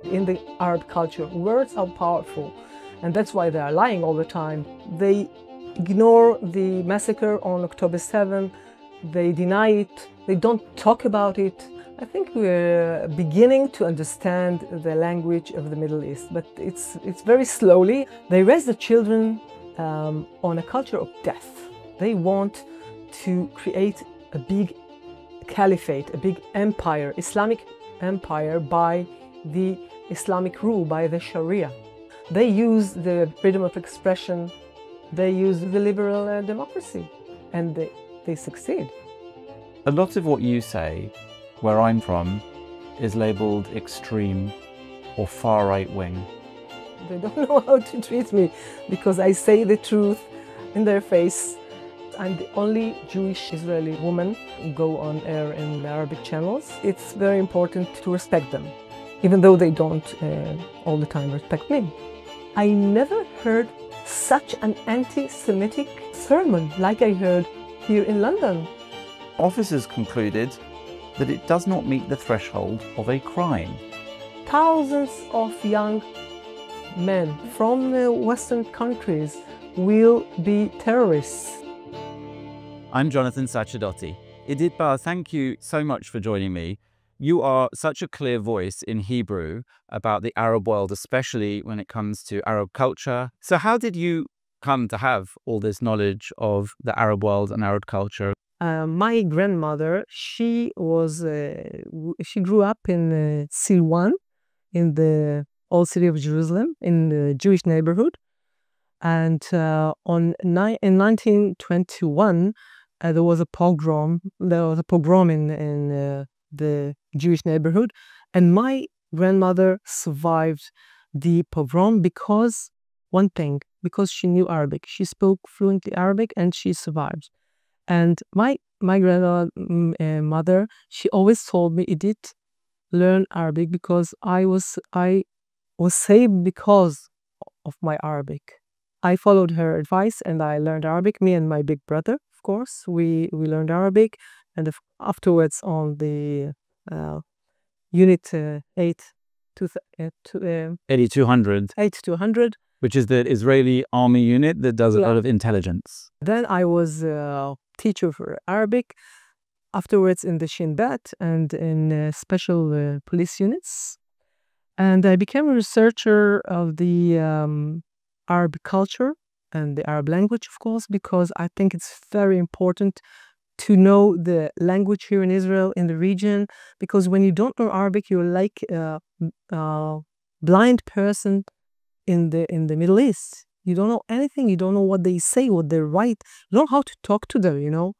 In the Arab culture, words are powerful, and that's why they are lying all the time. They ignore the massacre on October 7th, they deny it, they don't talk about it. I think we're beginning to understand the language of the Middle East, but it's very slowly. They raise the children on a culture of death. They want to create a big caliphate, a big empire, Islamic empire by the Islamic rule, by the Sharia. They use the freedom of expression, they use the liberal democracy, and they succeed. A lot of what you say, where I'm from, is labelled extreme or far-right wing. They don't know how to treat me because I say the truth in their face. I'm the only Jewish Israeli woman who go on air in the Arabic channels. It's very important to respect them, even though they don't all the time respect me. I never heard such an anti-Semitic sermon like I heard here in London. Officers concluded that it does not meet the threshold of a crime. Thousands of young men from Western countries will be terrorists. I'm Jonathan Sacerdoti. Idit Bar, thank you so much for joining me. You are such a clear voice in Hebrew about the Arab world, especially when it comes to Arab culture. So how did you come to have all this knowledge of the Arab world and Arab culture? My grandmother, she grew up in Silwan, in the old city of Jerusalem, in the Jewish neighborhood. And in 1921, there was a pogrom. There was a pogrom in the Jewish neighborhood, and my grandmother survived the pogrom because one thing, because she knew Arabic. She spoke fluently Arabic, and she survived. And my grandmother, she always told me, Idit, learn Arabic because I was saved because of my Arabic. I followed her advice and I learned Arabic. Me and my big brother, of course, we learned Arabic, and afterwards on the unit 8200. 8200. Which is the Israeli army unit that does a lot of intelligence. Then I was a teacher for Arabic, afterwards in the Shin Bet and in special police units. And I became a researcher of the Arab culture and the Arab language, of course, because I think it's very important to know the language here in Israel, in the region, because when you don't know Arabic, you're like a blind person in the Middle East. You don't know anything. You don't know what they say, what they write. You don't know how to talk to them, you know.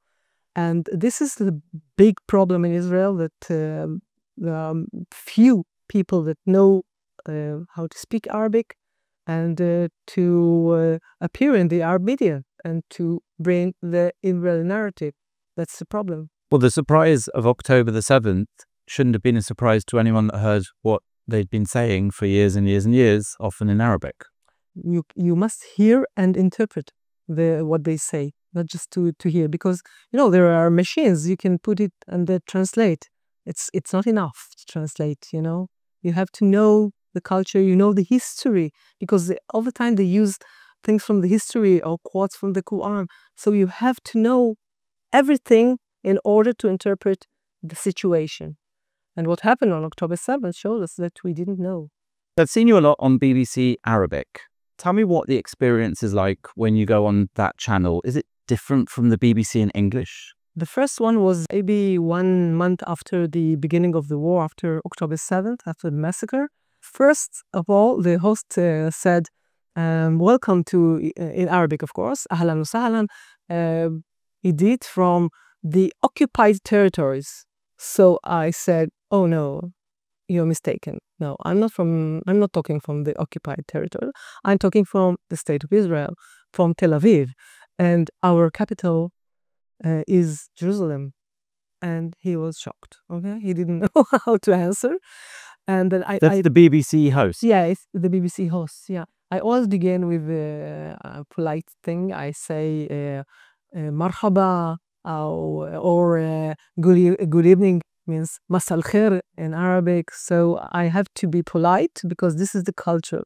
And this is the big problem in Israel, that few people that know how to speak Arabic and to appear in the Arab media and to bring the Israeli narrative. That's the problem. Well, the surprise of October the 7th shouldn't have been a surprise to anyone that heard what they'd been saying for years and years and years, often in Arabic. You must hear and interpret what they say, not just to hear, because there are machines, you can put it and they translate. It's not enough to translate. You have to know the culture, the history, because all the time they use things from the history or quotes from the Quran. So you have to know everything in order to interpret the situation. And what happened on October 7th showed us that we didn't know. I've seen you a lot on BBC Arabic. Tell me what the experience is like when you go on that channel. Is it different from the BBC in English? The first one was maybe 1 month after the beginning of the war, after October 7th, after the massacre. First of all, the host said, welcome to, in Arabic of course, Ahlan wa sahlan, Idit from the occupied territories. So I said, oh no, you're mistaken. No, I'm not talking from the occupied territory. I'm talking from the state of Israel, from Tel Aviv. And our capital is Jerusalem. And he was shocked. Okay, he didn't know how to answer. And then That's the BBC host. Yeah, it's the BBC host. Yeah, I always begin with a polite thing. I say marhaba or good evening, means masal khair in Arabic. So I have to be polite because this is the culture.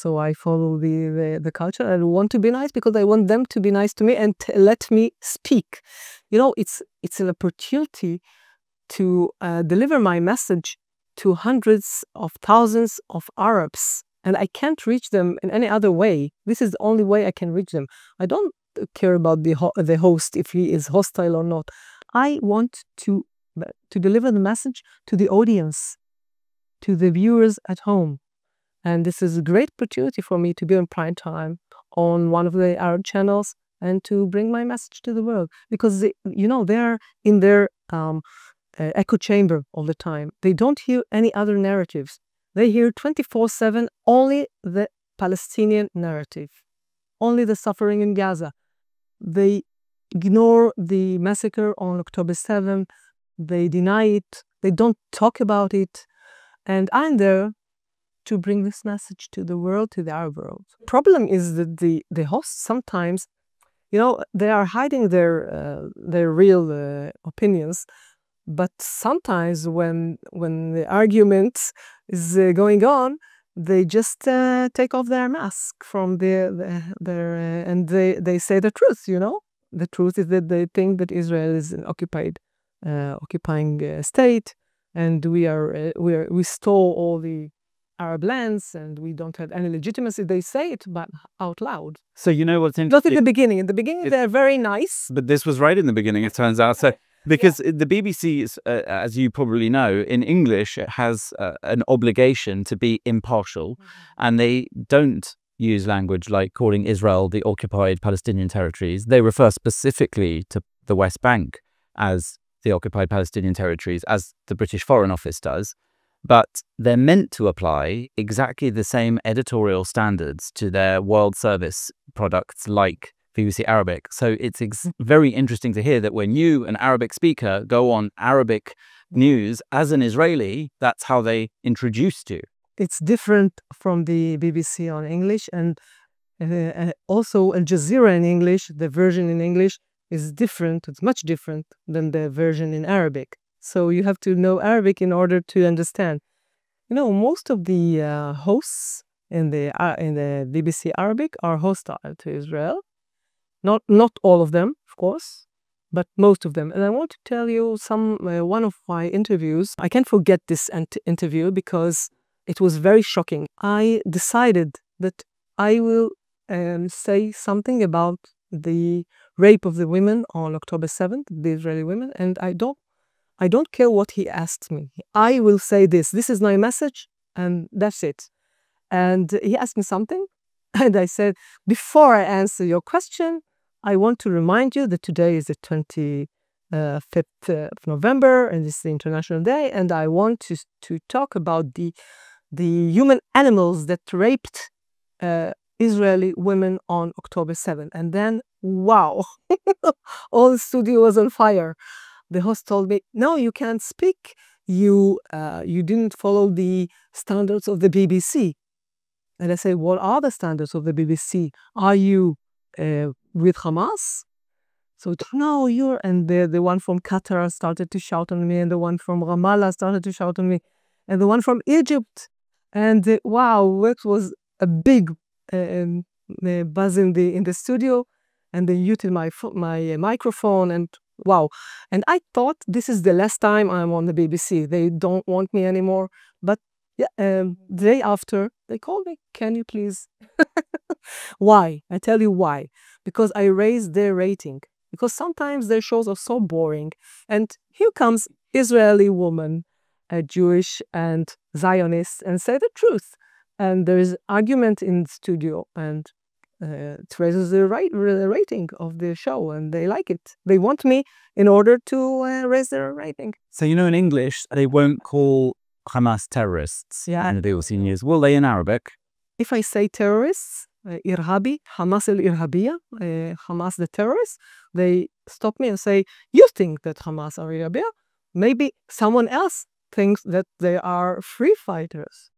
So I follow the culture. I want to be nice because I want them to be nice to me and let me speak. It's an opportunity to deliver my message to hundreds of thousands of Arabs, and I can't reach them in any other way. This is the only way I can reach them. I don't care about the host, if he is hostile or not. I want to deliver the message to the audience, to the viewers at home. And this is a great opportunity for me to be on prime time on one of the Arab channels and to bring my message to the world. Because, they're in their echo chamber all the time. They don't hear any other narratives. They hear 24/7 only the Palestinian narrative, only the suffering in Gaza. They ignore the massacre on October 7th. They deny it. They don't talk about it. And I'm there to bring this message to the world, to the Arab world. Problem is that the hosts sometimes, they are hiding their real opinions. But sometimes when the argument is going on, they just take off their mask from their and they say the truth. The truth is that they think that Israel is an occupying state, and we stole all the Arab lands and we don't have any legitimacy. They say it, but out loud. So you know what's Not interesting? in the beginning. In the beginning, they're very nice. But this was right in the beginning, it turns out. So because the BBC, is, as you probably know, in English, it has an obligation to be impartial, and they don't use language like calling Israel the occupied Palestinian territories. They refer specifically to the West Bank as the occupied Palestinian territories, as the British Foreign Office does. But they're meant to apply exactly the same editorial standards to their world service products like BBC Arabic. So it's very interesting to hear that when you, an Arabic speaker, go on Arabic news as an Israeli, that's how they introduced you. It's different from the BBC on English, and also Al Jazeera in English, the version in English is different. It's much different than the version in Arabic. So you have to know Arabic in order to understand. Most of the hosts in the BBC Arabic are hostile to Israel. Not all of them, of course, but most of them. And I want to tell you one of my interviews. I can't forget this interview because it was very shocking. I decided that I will say something about the rape of the women on October 7th, the Israeli women, and I don't care what he asked me. I will say this. This is my message, and that's it. And he asked me something, and I said, before I answer your question, I want to remind you that today is the 25th of November, and it's the International Day, and I want to talk about the human animals that raped Israeli women on October 7th. And then, wow, all the studio was on fire. The host told me, no, you can't speak. You didn't follow the standards of the BBC. And I say, what are the standards of the BBC? Are you with Hamas? So no, and the one from Qatar started to shout on me, and the one from Ramallah started to shout on me, and the one from Egypt. And wow, it was a big buzz in the studio, and they muted my microphone, and wow. And I thought this is the last time I'm on the BBC. They don't want me anymore. But yeah, the day after, they called me, can you please? Why? I tell you why. Because I raised their rating. Because sometimes their shows are so boring. And here comes Israeli woman, a Jewish and Zionist, and say the truth. And there is argument in the studio, and it raises the rating of the show, and they like it. They want me in order to raise their rating. So in English, they won't call Hamas terrorists. Yeah. And the BBC News. Will they in Arabic? If I say terrorists, Irhabi, Hamas al-Irhabiya, Hamas the terrorists, they stop me and say, you think that Hamas are Irhabiya? Maybe someone else thinks that they are free fighters.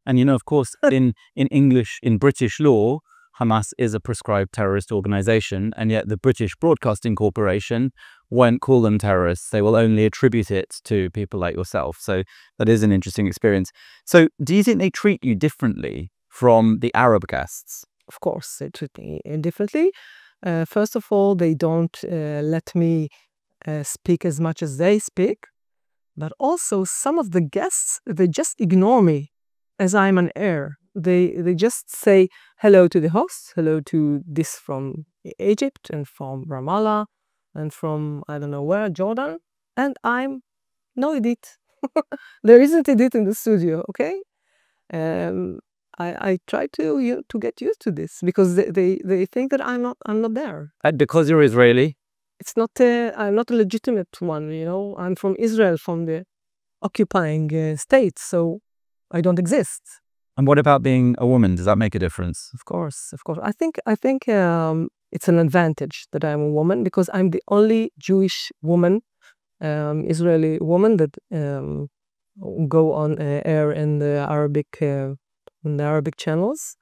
And of course, in English, in British law, Hamas is a proscribed terrorist organization, and yet the British Broadcasting Corporation won't call them terrorists. They will only attribute it to people like yourself. So that is an interesting experience. So do you think they treat you differently from the Arab guests? Of course, they treat me differently. First of all, they don't let me speak as much as they speak. But also, some of the guests, they just ignore me as I'm an heir. They just say hello to the host, hello to this from Egypt and from Ramallah and from I don't know where, Jordan. And I'm no Idit. There isn't Idit in the studio, okay? I try to get used to this because they think that I'm not there. Because you're Israeli? It's not I'm not a legitimate one, you know. I'm from Israel, from the occupying state, so I don't exist. And what about being a woman? Does that make a difference? Of course, of course. I think it's an advantage that I'm a woman because I'm the only Jewish woman, Israeli woman that go on air in the Arabic channels.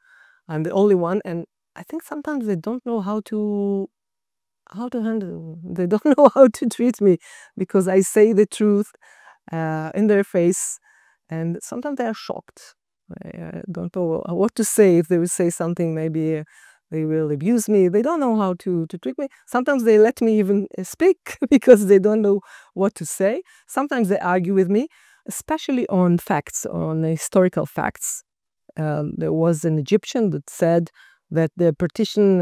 I'm the only one, and I think sometimes they don't know how to handle. They don't know how to treat me because I say the truth in their face, and sometimes they are shocked. I don't know what to say. If they will say something, maybe they will abuse me. They don't know how to treat me. Sometimes they let me even speak because they don't know what to say. Sometimes they argue with me, especially on facts, on historical facts. There was an Egyptian that said that the partition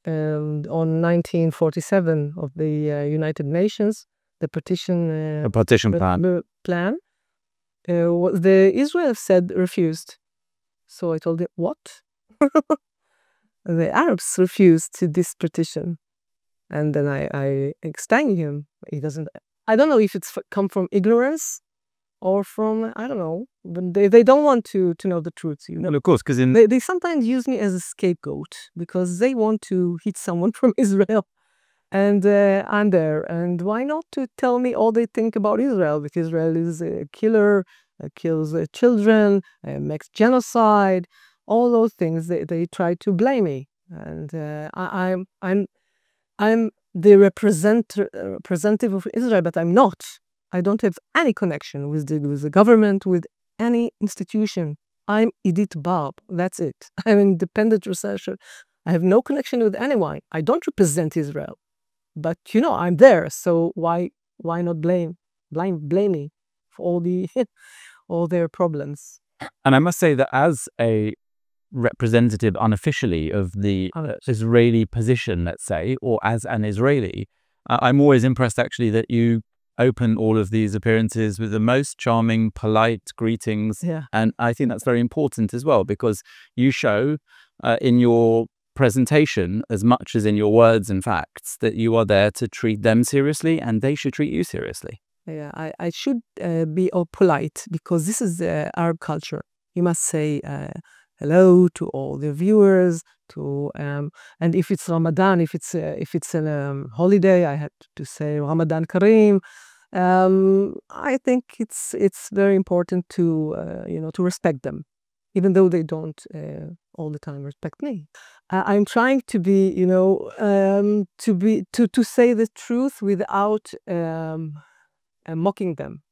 on 1947 of the United Nations, the partition plan, the Israel said refused. So I told him, what? The Arabs refused to this partition. And then I explained him. He doesn't, I don't know if it's come from ignorance or from, I don't know, but they don't want to know the truth. You know? Well, of course, because they sometimes use me as a scapegoat because they want to hit someone from Israel. And I'm there. And why not to tell me all they think about Israel? Because Israel is a killer, kills children, makes genocide, all those things. They try to blame me. And I'm the representative of Israel, but I'm not. I don't have any connection with the government, with any institution. I'm Idit Bar. That's it. I'm an independent researcher. I have no connection with anyone. I don't represent Israel. But you know, I'm there. So why not blame me for all their problems? And I must say that as a representative unofficially of the Israeli position, let's say, or as an Israeli, I'm always impressed actually that you open all of these appearances with the most charming, polite greetings. Yeah. And I think that's very important as well, because you show in your presentation, as much as in your words and facts, that you are there to treat them seriously and they should treat you seriously. Yeah, I should be all polite because this is the Arab culture. You must say hello to all the viewers, and if it's Ramadan, if it's a holiday, I had to say Ramadan Kareem. I think it's very important to to respect them, even though they don't all the time respect me. I'm trying to be, to say the truth without mocking them,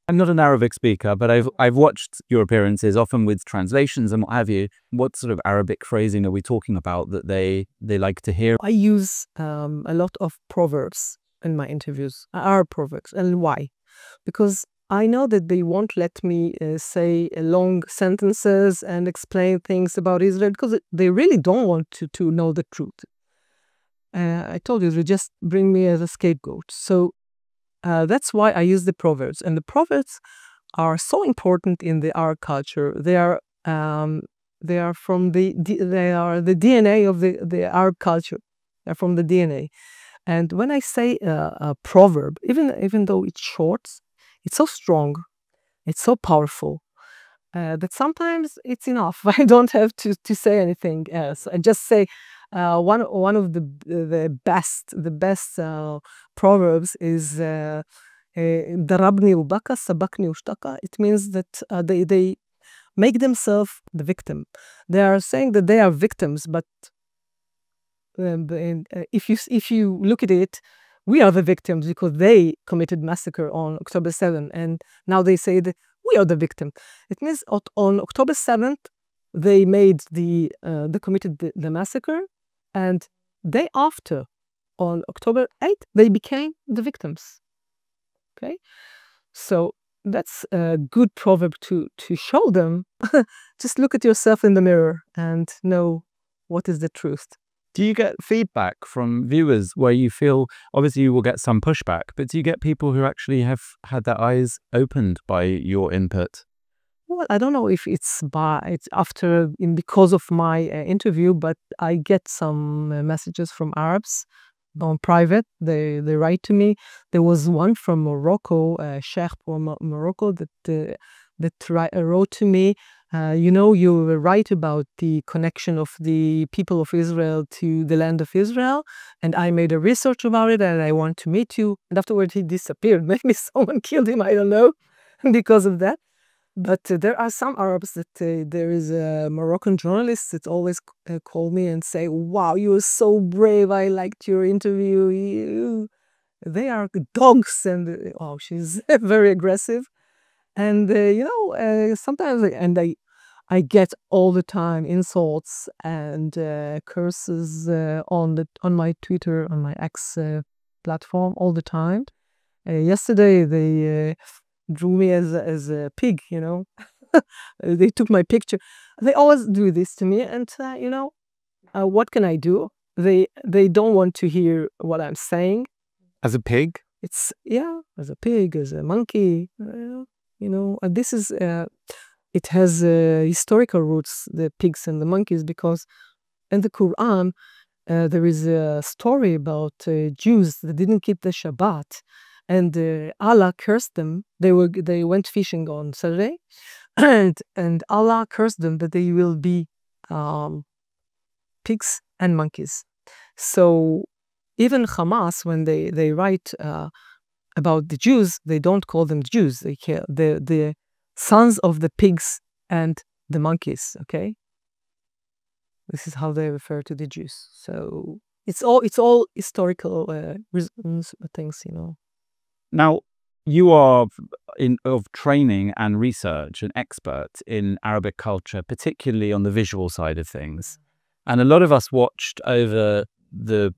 I'm not an Arabic speaker, but I've watched your appearances, often with translations and what have you. What sort of Arabic phrasing are we talking about that they like to hear? I use a lot of proverbs in my interviews, Arab proverbs. And why? Because I know that they won't let me say long sentences and explain things about Israel because they really don't want to know the truth. I told you, they just bring me as a scapegoat. So that's why I use the proverbs. And the proverbs are so important in the Arab culture. They are from the DNA of the Arab culture. They're from the DNA. And when I say a proverb, even though it's short, it's so strong, it's so powerful that sometimes it's enough. I don't have to say anything else. I just say one of the best proverbs is darabni ubaka sabakni ushtaka. It means that make themselves the victim. They are saying that they are victims, but if you look at it, we are the victims because they committed massacre on October 7th, and now they say that we are the victim. It means on October 7th, they committed the massacre, and day after, on October 8th, they became the victims. Okay, so that's a good proverb to show them. Just look at yourself in the mirror and know what is the truth. Do you get feedback from viewers where you feel, obviously you will get some pushback, but do you get people who actually have had their eyes opened by your input? Well, I don't know if it's because of my interview, but I get some messages from Arabs on private. They write to me. There was one from Morocco, Sheikh from Morocco, that wrote to me. You were right about the connection of the people of Israel to the land of Israel, and I made a research about it, and I want to meet you. And afterward, he disappeared. Maybe someone killed him. I don't know, because of that. But there are some Arabs that there is a Moroccan journalist that always call me and say, "Wow, you were so brave. I liked your interview. They are dogs," and oh, she's very aggressive. And sometimes I get all the time insults and curses on my Twitter, on my X platform all the time. Yesterday they drew me as a pig, They took my picture. They always do this to me, and what can I do? They don't want to hear what I'm saying. As a pig? It's as a pig, as a monkey. This is it has historical roots, the pigs and the monkeys, because in the Quran there is a story about Jews that didn't keep the Shabbat, and Allah cursed them. They went fishing on Saturday, and Allah cursed them that they will be pigs and monkeys. So even Hamas, when they write about the Jews, they don't call them Jews. They call the sons of the pigs and the monkeys. Okay, this is how they refer to the Jews. So it's all historical things, Now, you are of training and research an expert in Arabic culture, particularly on the visual side of things. And a lot of us watched over the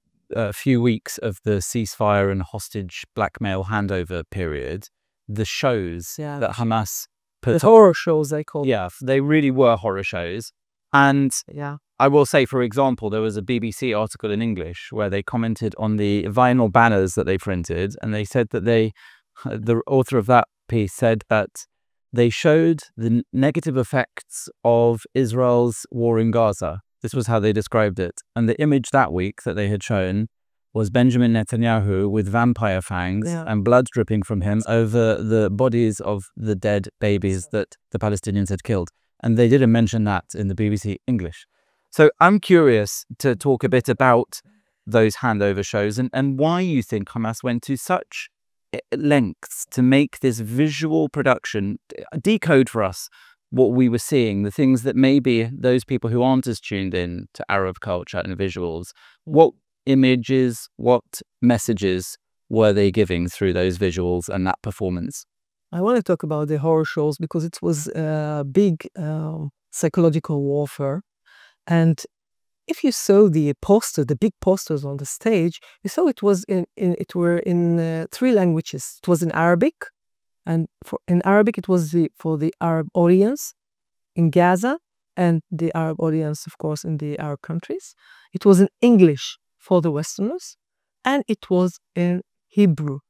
few weeks of the ceasefire and hostage blackmail handover period, the shows that Hamas put the horror shows, they call them. Yeah, they really were horror shows. And I will say, for example, there was a BBC article in English where they commented on the vinyl banners that they printed, and they said that the author of that piece said that they showed the negative effects of Israel's war in Gaza. This was how they described it. And the image that week that they had shown was Benjamin Netanyahu with vampire fangs and blood dripping from him over the bodies of the dead babies that the Palestinians had killed. And they didn't mention that in the BBC English. So I'm curious to talk a bit about those handover shows and why you think Hamas went to such lengths to make this visual production, decode for us what we were seeing, the things that maybe those people who aren't as tuned in to Arab culture and visuals, what images, what messages were they giving through those visuals and that performance? I want to talk about the horror shows because it was a big psychological warfare. And if you saw the big posters on the stage, you saw it was in 3 languages. It was in Arabic, and in Arabic it was for the Arab audience in Gaza and the Arab audience, of course, in the Arab countries. It was in English for the Westerners, and it was in Hebrew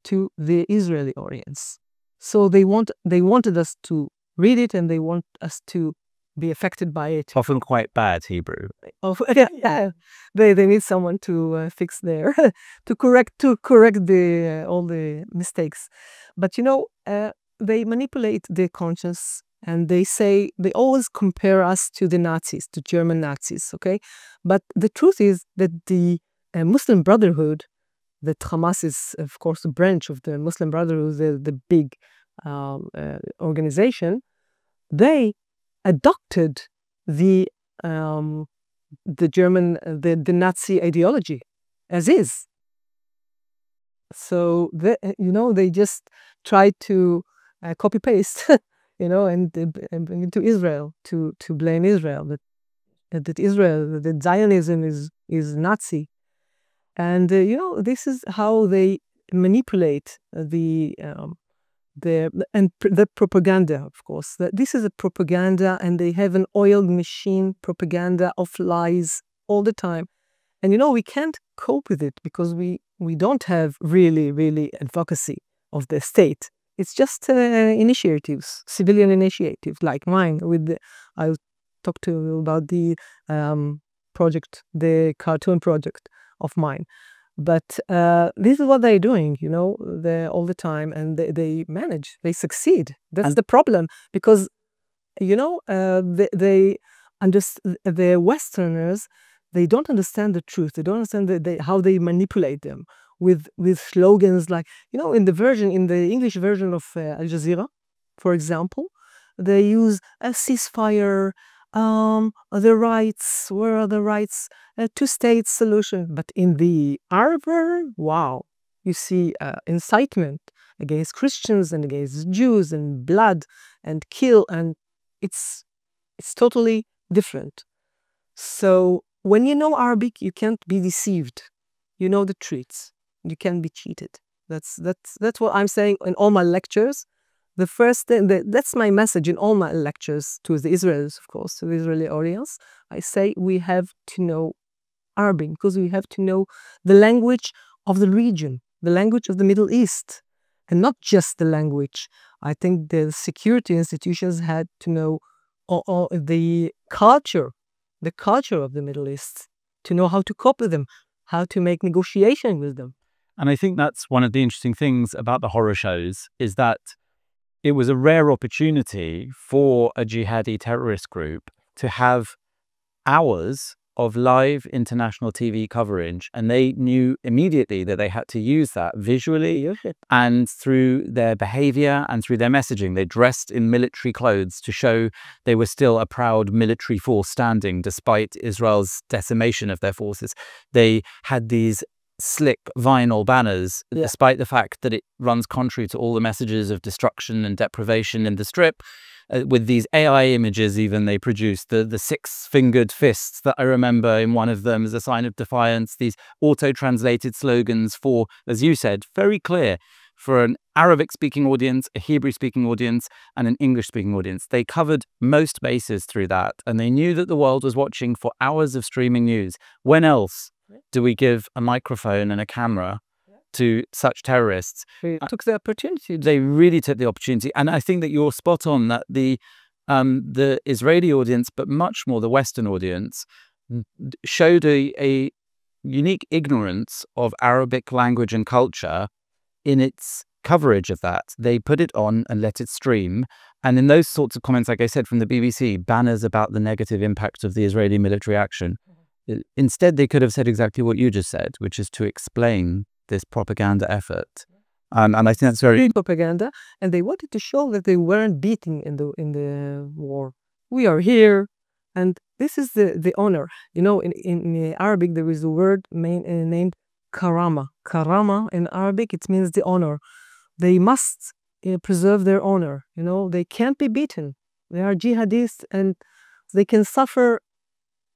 to the Israeli audience. So they wanted us to read it, and they want us to be affected by it. Often quite bad Hebrew. Yeah. They need someone to fix there to correct the all the mistakes. But they manipulate the conscience, and they always compare us to the Nazis, to German Nazis. Okay, but the truth is that the Muslim Brotherhood, that Hamas is, of course, a branch of the Muslim Brotherhood, the big organization. they adopted the German, the Nazi ideology as is. So they just tried to copy paste, and bring it to Israel to blame Israel, that Israel, that Zionism is Nazi, and this is how they manipulate the propaganda. Of course, that this is a propaganda, and they have an oiled machine propaganda of lies all the time. And we can't cope with it because we don't have really advocacy of the state. It's just initiatives, civilian initiatives like mine. I'll talk to you about the project, the cartoon project of mine. But this is what they're doing, all the time, and they manage, they succeed. That's the problem, because they understand, the Westerners, they don't understand the truth. They don't understand how they manipulate them with slogans like, in the English version of Al Jazeera, for example, they use a ceasefire, the rights, where are the rights, a two-state solution. But in the Arab version, wow, you see incitement against Christians and against Jews, and blood and kill, and it's totally different. So when you know Arabic, you can't be deceived. You know the truths. You can't be cheated. That's what I'm saying in all my lectures. The first thing, that's my message in all my lectures to the Israelis, of course, to the Israeli audience. I say we have to know Arabic because we have to know the language of the region, the language of the Middle East, and not just the language. I think the security institutions had to know the culture of the Middle East, to know how to cope with them, how to make negotiation with them. And I think that's one of the interesting things about the horror shows, is that it was a rare opportunity for a jihadi terrorist group to have hours of live international TV coverage, and they knew immediately that they had to use that visually and through their behavior and through their messaging. They dressed in military clothes to show they were still a proud military force standing despite Israel's decimation of their forces. They had these slick vinyl banners, despite the fact that it runs contrary to all the messages of destruction and deprivation in the strip. With these AI images, even, they produced the six-fingered fists that I remember in one of them as a sign of defiance. These auto-translated slogans for, as you said, very clear for an Arabic-speaking audience, a Hebrew-speaking audience, and an English-speaking audience. They covered most bases through that, and they knew that the world was watching for hours of streaming news. When else do we give a microphone and a camera to such terrorists? They took the opportunity. They really took the opportunity. And I think that you're spot on, that the Israeli audience, but much more the Western audience, showed a unique ignorance of Arabic language and culture in its coverage of that. They put it on and let it stream. And in those sorts of comments, like I said, from the BBC, banners about the negative impact of the Israeli military action, instead they could have said exactly what you just said, which is to explain this propaganda effort. And I think that's very propaganda, and they wanted to show that they weren't beaten in the war. We are here, and this is the honor. In Arabic there is a word named karama. Karama in Arabic, it means the honor. They must preserve their honor. They can't be beaten. They are jihadists, and they can suffer.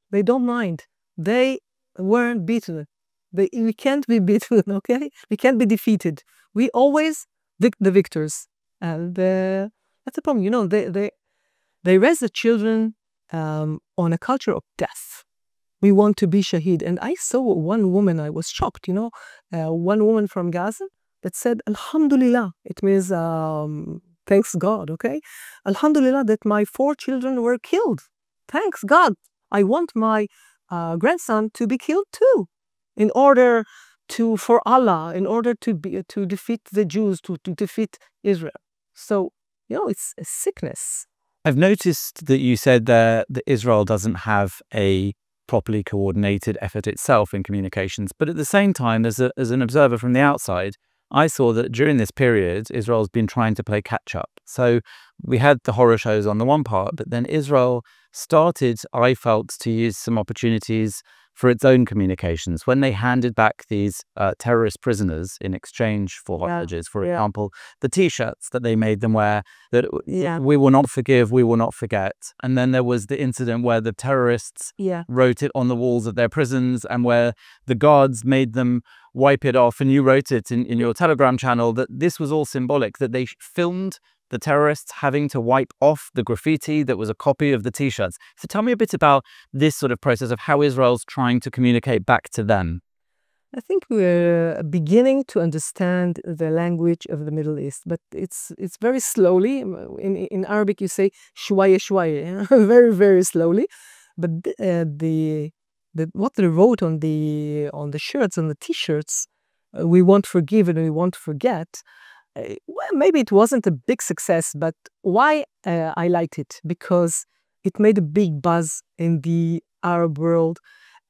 They don't mind. They weren't beaten. We can't be beaten, okay? We can't be defeated. We always the victors. And that's the problem. They raise the children on a culture of death. We want to be shaheed. And I saw one woman, I was shocked, one woman from Gaza that said, Alhamdulillah. It means thanks God, okay? Alhamdulillah that my 4 children were killed. Thanks God. I want my grandson to be killed too, for Allah, in order to defeat the Jews, to defeat Israel. So, it's a sickness. I've noticed that you said that Israel doesn't have a properly coordinated effort itself in communications, but at the same time, as an observer from the outside, I saw that during this period, Israel's been trying to play catch up. So we had the horror shows on the one part, but then Israel started, I felt, to use some opportunities for its own communications. When they handed back these terrorist prisoners in exchange for hostages, for example, the T-shirts that they made them wear, that we will not forgive, we will not forget. And then there was the incident where the terrorists wrote it on the walls of their prisons, and where the guards made them wipe it off. And you wrote it in your Telegram channel that this was all symbolic, that they filmed the terrorists having to wipe off the graffiti that was a copy of the T-shirts. So tell me a bit about this sort of process of how Israel's trying to communicate back to them. I think we're beginning to understand the language of the Middle East, but it's very slowly. In Arabic, you say shwaya shwaya, very, very slowly. But what they wrote on the shirts, on the T-shirts, we won't forgive and we won't forget. Well, maybe it wasn't a big success, but why I liked it? Because it made a big buzz in the Arab world,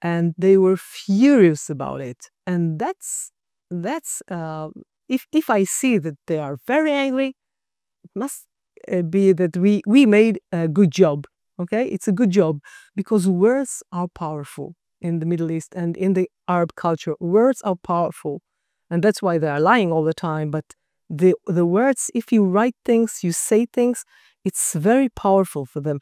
and they were furious about it. And that's if I see that they are very angry, it must be that we made a good job. Okay, it's a good job, because words are powerful in the Middle East and in the Arab culture. Words are powerful, and that's why they are lying all the time. But the words, if you write things, you say things, it's very powerful for them.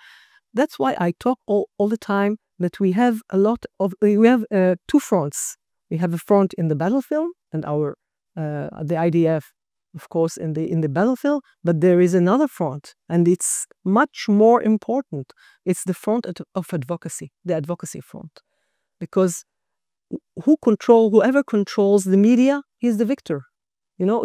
That's why I talk all the time that we have two fronts. We have a front in the battlefield, and the IDF, of course, in the battlefield. But there is another front, and it's much more important. It's the front of advocacy, the advocacy front, because whoever controls the media is the victor.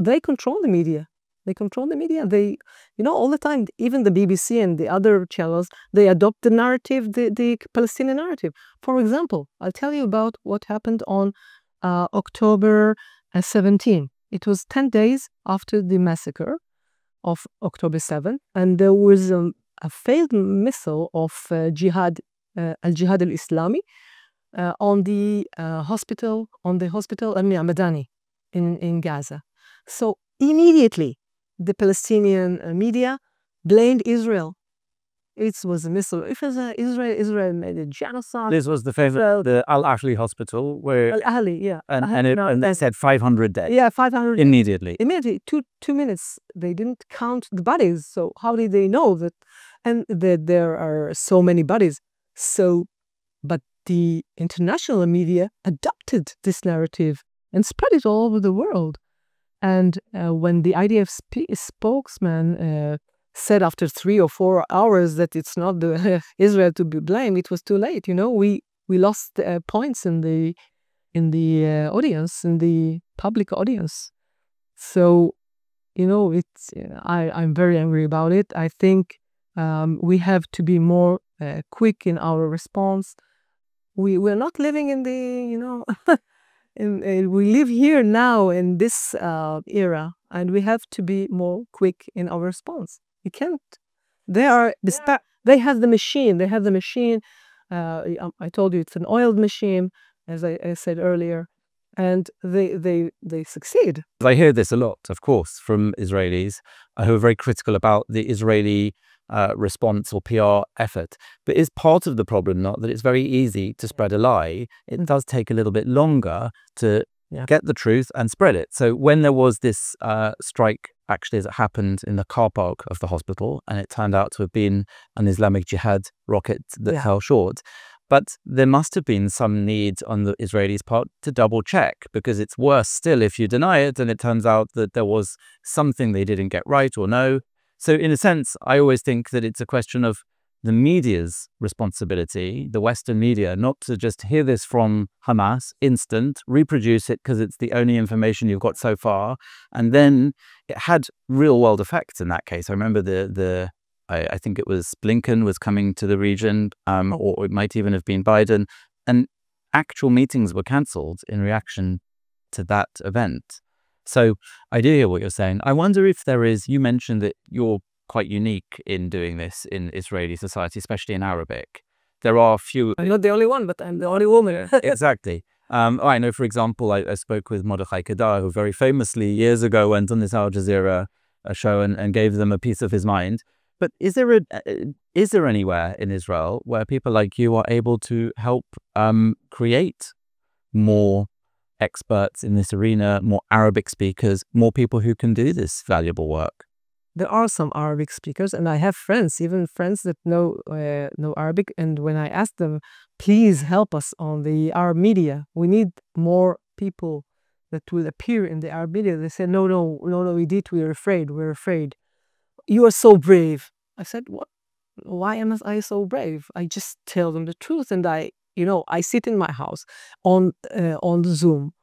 They control the media. They control the media. They, all the time, even the BBC and the other channels, they adopt the narrative, the Palestinian narrative. For example, I'll tell you about what happened on October 17. It was 10 days after the massacre of October 7, and there was a failed missile of Al-Jihad al-Islami on the hospital Al-Madani in Gaza. So immediately, the Palestinian media blamed Israel. It was a missile. If it was Israel made a genocide. This was the Al-Ahli hospital where Al-Ahli, yeah. And they said 500 dead. Yeah, 500. Immediately. Immediately, two minutes. They didn't count the bodies. So how did they know that? And that there are so many bodies. But the international media adopted this narrative and spread it all over the world. And when the IDF spokesman said after 3 or 4 hours that it's not Israel to be blamed, it was too late. We lost points in the audience, in the public audience. So it's I'm very angry about it. I think we have to be more quick in our response. We're not living in the we live here now in this era, and we have to be more quick in our response. You can't. They have the machine. They have the machine. I told you it's an oiled machine, as I said earlier, and they succeed. I hear this a lot, of course, from Israelis who are very critical about the Israeli response or PR effort. But is part of the problem not that it's very easy to spread a lie? It does take a little bit longer to get the truth and spread it. So when there was this strike, actually, as it happened in the car park of the hospital, and it turned out to have been an Islamic Jihad rocket that fell short, but there must have been some need on the Israelis' part to double check, because it's worse still if you deny it and it turns out that there was something they didn't get right or no. So in a sense, I always think that it's a question of the media's responsibility, the Western media, not to just hear this from Hamas, instant, reproduce it because it's the only information you've got so far. And then it had real world effects in that case. I remember I think it was Blinken was coming to the region, or it might even have been Biden, and actual meetings were cancelled in reaction to that event. So I do hear what you're saying. I wonder if there is, you mentioned that you're quite unique in doing this in Israeli society, especially in Arabic. There are few... I'm not the only one, but I'm the only woman. Exactly. I know, for example, I spoke with Mordechai Kedar, who very famously years ago went on this Al Jazeera a show and gave them a piece of his mind. But is there anywhere in Israel where people like you are able to help create more experts in this arena, more Arabic speakers, more people who can do this valuable work? There are some Arabic speakers, and I have friends, even friends that know Arabic. And when I ask them, please help us on the Arab media, we need more people that will appear in the Arab media. They said, no, no, no, no, Edith, we're afraid. We're afraid. You are so brave. I said, what? Why am I so brave? I just tell them the truth, and I sit in my house on the Zoom,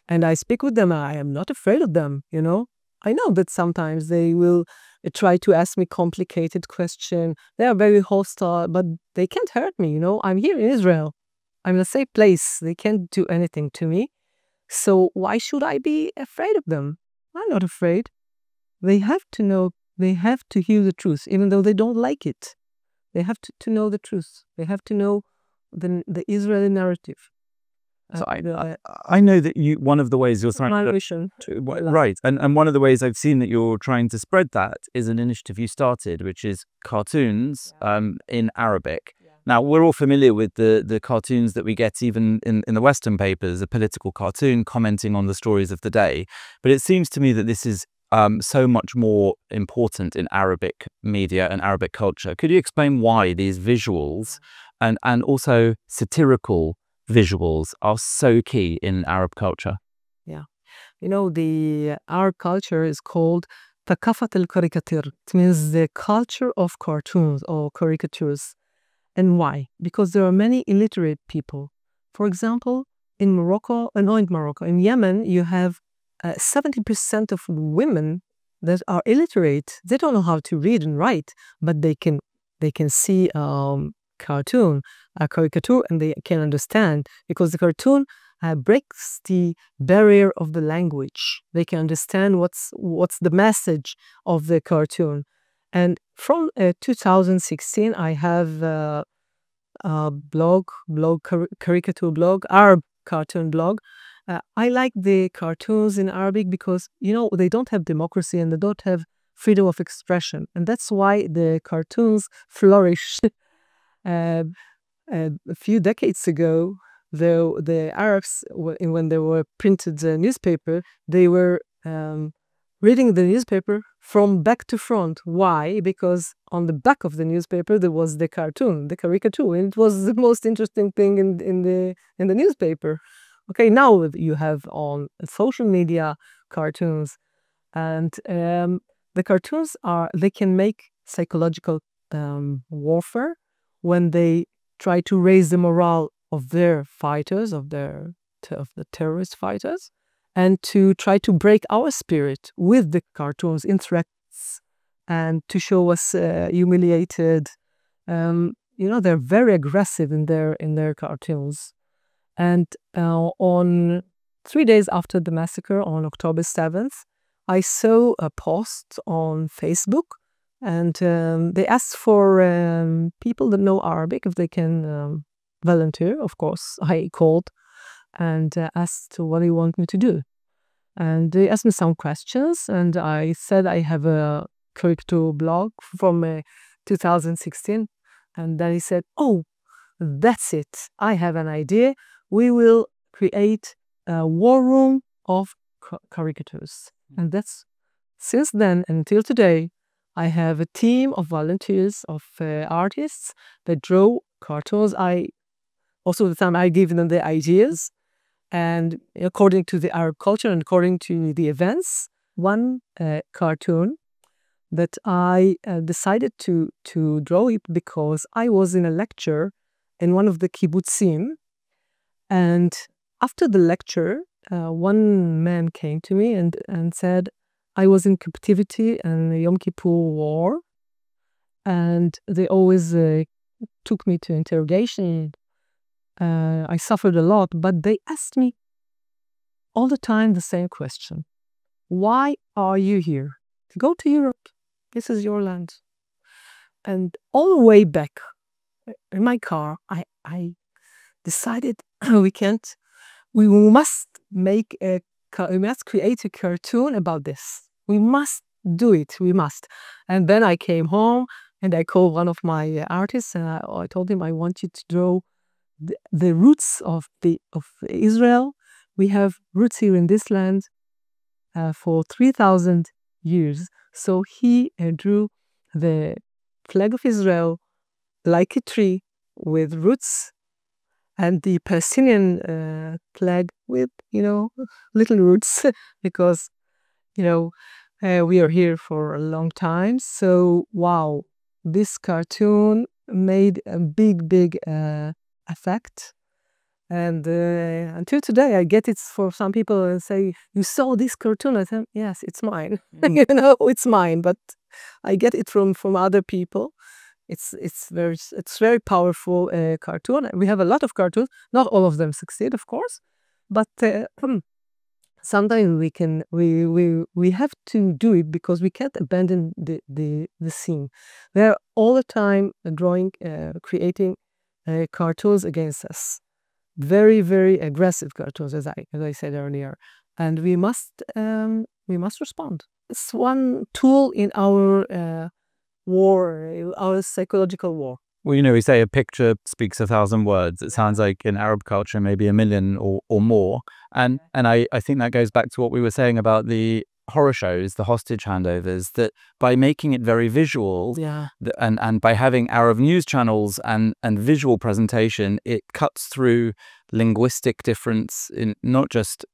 and I speak with them. I am not afraid of them. I know that sometimes they will try to ask me complicated question. They are very hostile, but they can't hurt me. I'm here in Israel. I'm in a safe place. They can't do anything to me. So why should I be afraid of them? I'm not afraid. They have to know. They have to hear the truth, even though they don't like it. They have to know the truth. They have to know the Israeli narrative. So I know that one of the ways you're trying my mission. Right. And one of the ways I've seen that you're trying to spread that is an initiative you started, which is cartoons in Arabic. Yeah. Now, we're all familiar with the cartoons that we get even in the Western papers, a political cartoon commenting on the stories of the day. But it seems to me that this is so much more important in Arabic media and Arabic culture. Could you explain why these visuals and also satirical visuals are so key in Arab culture? Yeah. The Arab culture is called ثقافة الكاريكاتير. It means the culture of cartoons or caricatures. And why? Because there are many illiterate people. For example, in Yemen, you have 70% of women that are illiterate. They don't know how to read and write, but they can see a caricature, and they can understand, because the cartoon breaks the barrier of the language. They can understand what's the message of the cartoon. And from 2016, I have a caricature blog, Arab cartoon blog. I like the cartoons in Arabic because, they don't have democracy and they don't have freedom of expression. And that's why the cartoons flourish. A few decades ago, the Arabs, when they were printed the newspaper, they were reading the newspaper from back to front. Why? Because on the back of the newspaper there was the cartoon, the caricature, and it was the most interesting thing in the newspaper. Okay, now you have on social media cartoons, and the cartoons they can make psychological warfare when they try to raise the morale of their fighters, of the terrorist fighters, and to try to break our spirit with the cartoons in threats and to show us humiliated. They're very aggressive in their cartoons. And on 3 days after the massacre, on October 7th, I saw a post on Facebook, and they asked for people that know Arabic if they can volunteer. Of course, I called and asked what they want me to do. And they asked me some questions, and I said I have a caricature blog from 2016. And then he said, oh, that's it. I have an idea. We will create a war room of caricatures. And that's, since then until today, I have a team of volunteers, of artists that draw cartoons. Also the time I give them the ideas, and according to the Arab culture and according to the events, one cartoon that I decided to draw it because I was in a lecture in one of the kibbutzim, and after the lecture, one man came to me and said, I was in captivity in the Yom Kippur War, and they always took me to interrogation. I suffered a lot, but they asked me all the time the same question. Why are you here? Go to Europe. This is your land. And all the way back in my car, I decided we must create a cartoon about this. We must do it. We must. And then I came home and I called one of my artists and I told him I want you to draw the roots of Israel. We have roots here in this land for 3,000 years. So he drew the flag of Israel like a tree with roots, and the Palestinian flag with, little roots because, we are here for a long time. So, wow, this cartoon made a big effect. And until today, I get it for some people and say, "You saw this cartoon?" I say, "Yes, it's mine." It's mine, but I get it from other people. It's very powerful cartoon. We have a lot of cartoons. Not all of them succeed, of course, but sometimes we have to do it because we can't abandon the scene. They're all the time drawing, creating cartoons against us. Very aggressive cartoons, as I said earlier, and we must respond. It's one tool in our war, our psychological war. Well, we say a picture speaks 1,000 words. It sounds like in Arab culture, maybe 1,000,000 or more. And I think that goes back to what we were saying about the horror shows, the hostage handovers, that by making it very visual, and by having Arab news channels and visual presentation, it cuts through linguistic difference in not just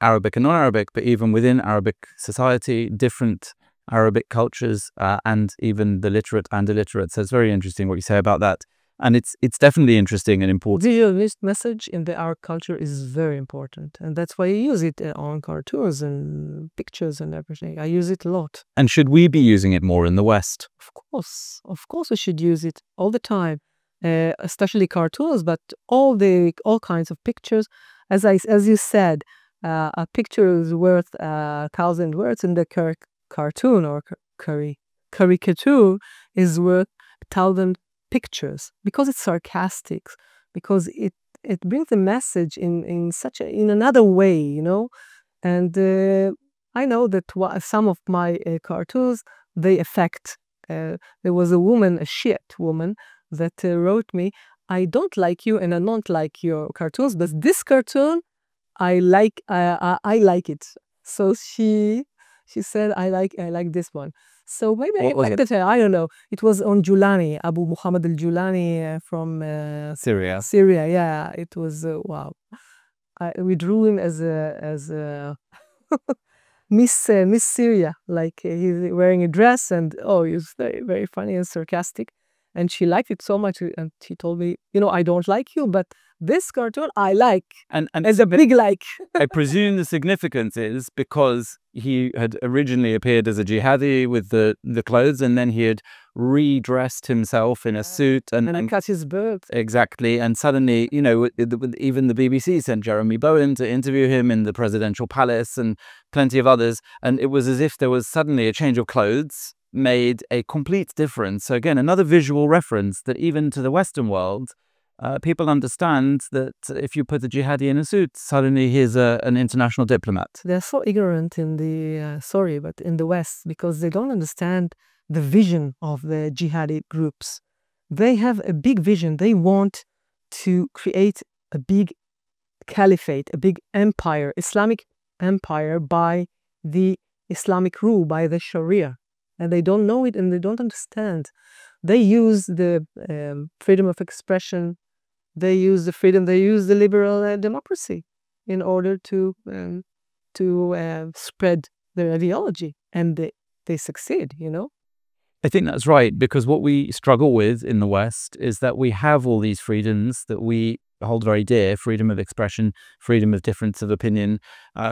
Arabic and non-Arabic, but even within Arabic society, different Arabic cultures, and even the literate and illiterate. So it's very interesting what you say about that. And it's definitely interesting and important. Visual message in the Arab culture is very important. And that's why I use it on cartoons and pictures and everything. I use it a lot. And should we be using it more in the West? Of course we should use it all the time, especially cartoons, but all kinds of pictures. As you said, a picture is worth 1,000 words, and the cartoon or caricature is worth 1,000 pictures, because it's sarcastic, because it brings a message in another way, and I know that some of my cartoons, they affect. There was a woman, a Shiite woman, that wrote me, "I don't like you and I don't like your cartoons, but this cartoon I like it." So she said, I like this one. So maybe I affected her. I don't know. It was on Julani, Abu Muhammad al-Julani from Syria. Syria, yeah. It was wow. We drew him as a Miss Syria, like he's wearing a dress, and he's very funny and sarcastic. And she liked it so much, and she told me, I don't like you, but this cartoon I like, and as a big like. I presume the significance is because he had originally appeared as a jihadi with the clothes, and then he had redressed himself in a suit and cut his beard. Exactly, and suddenly, even the BBC sent Jeremy Bowen to interview him in the presidential palace, and plenty of others, and it was as if there was suddenly a change of clothes made a complete difference. So again, another visual reference that even to the Western world, people understand that if you put a jihadi in a suit, suddenly he's an international diplomat. They're so ignorant in the West, because they don't understand the vision of the jihadi groups. They have a big vision. They want to create a big caliphate, a big empire, Islamic empire, by the Islamic rule, by the Sharia. And they don't know it, and they don't understand. They use the freedom of expression. They use the freedom. They use the liberal democracy in order to spread their ideology, and they succeed. I think that's right, because what we struggle with in the West is that we have all these freedoms that we hold very dear: freedom of expression, freedom of difference of opinion,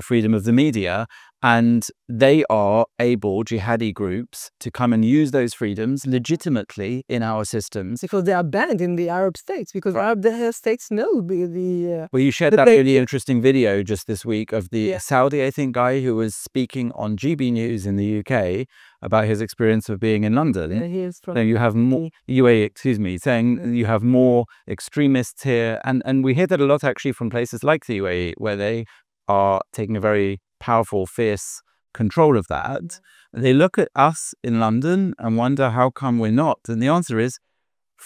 freedom of the media. And they are able, jihadi groups, to come and use those freedoms legitimately in our systems. Because they are banned in the Arab states, because Arab states know the... Well, you shared that really interesting video just this week of the Saudi, I think, guy who was speaking on GB News in the UK about his experience of being in London. He is from so you have more UAE, excuse me, saying you have more extremists here. And we hear that a lot actually from places like the UAE, where they are taking a very powerful, fierce control of that. They look at us in London and wonder how come we're not. And the answer is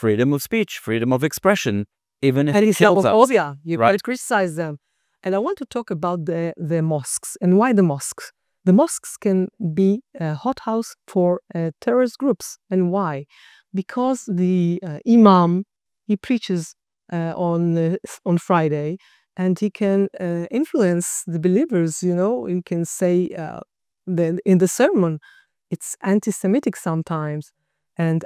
freedom of speech, freedom of expression, even if And it kills us. Islamophobia, you Right. can't criticize them. And I want to talk about the mosques and why the mosques. The mosques can be a hothouse for terrorist groups. And why? Because the imam, he preaches on Friday, and he can influence the believers. You can say in the sermon, it's anti-Semitic sometimes, and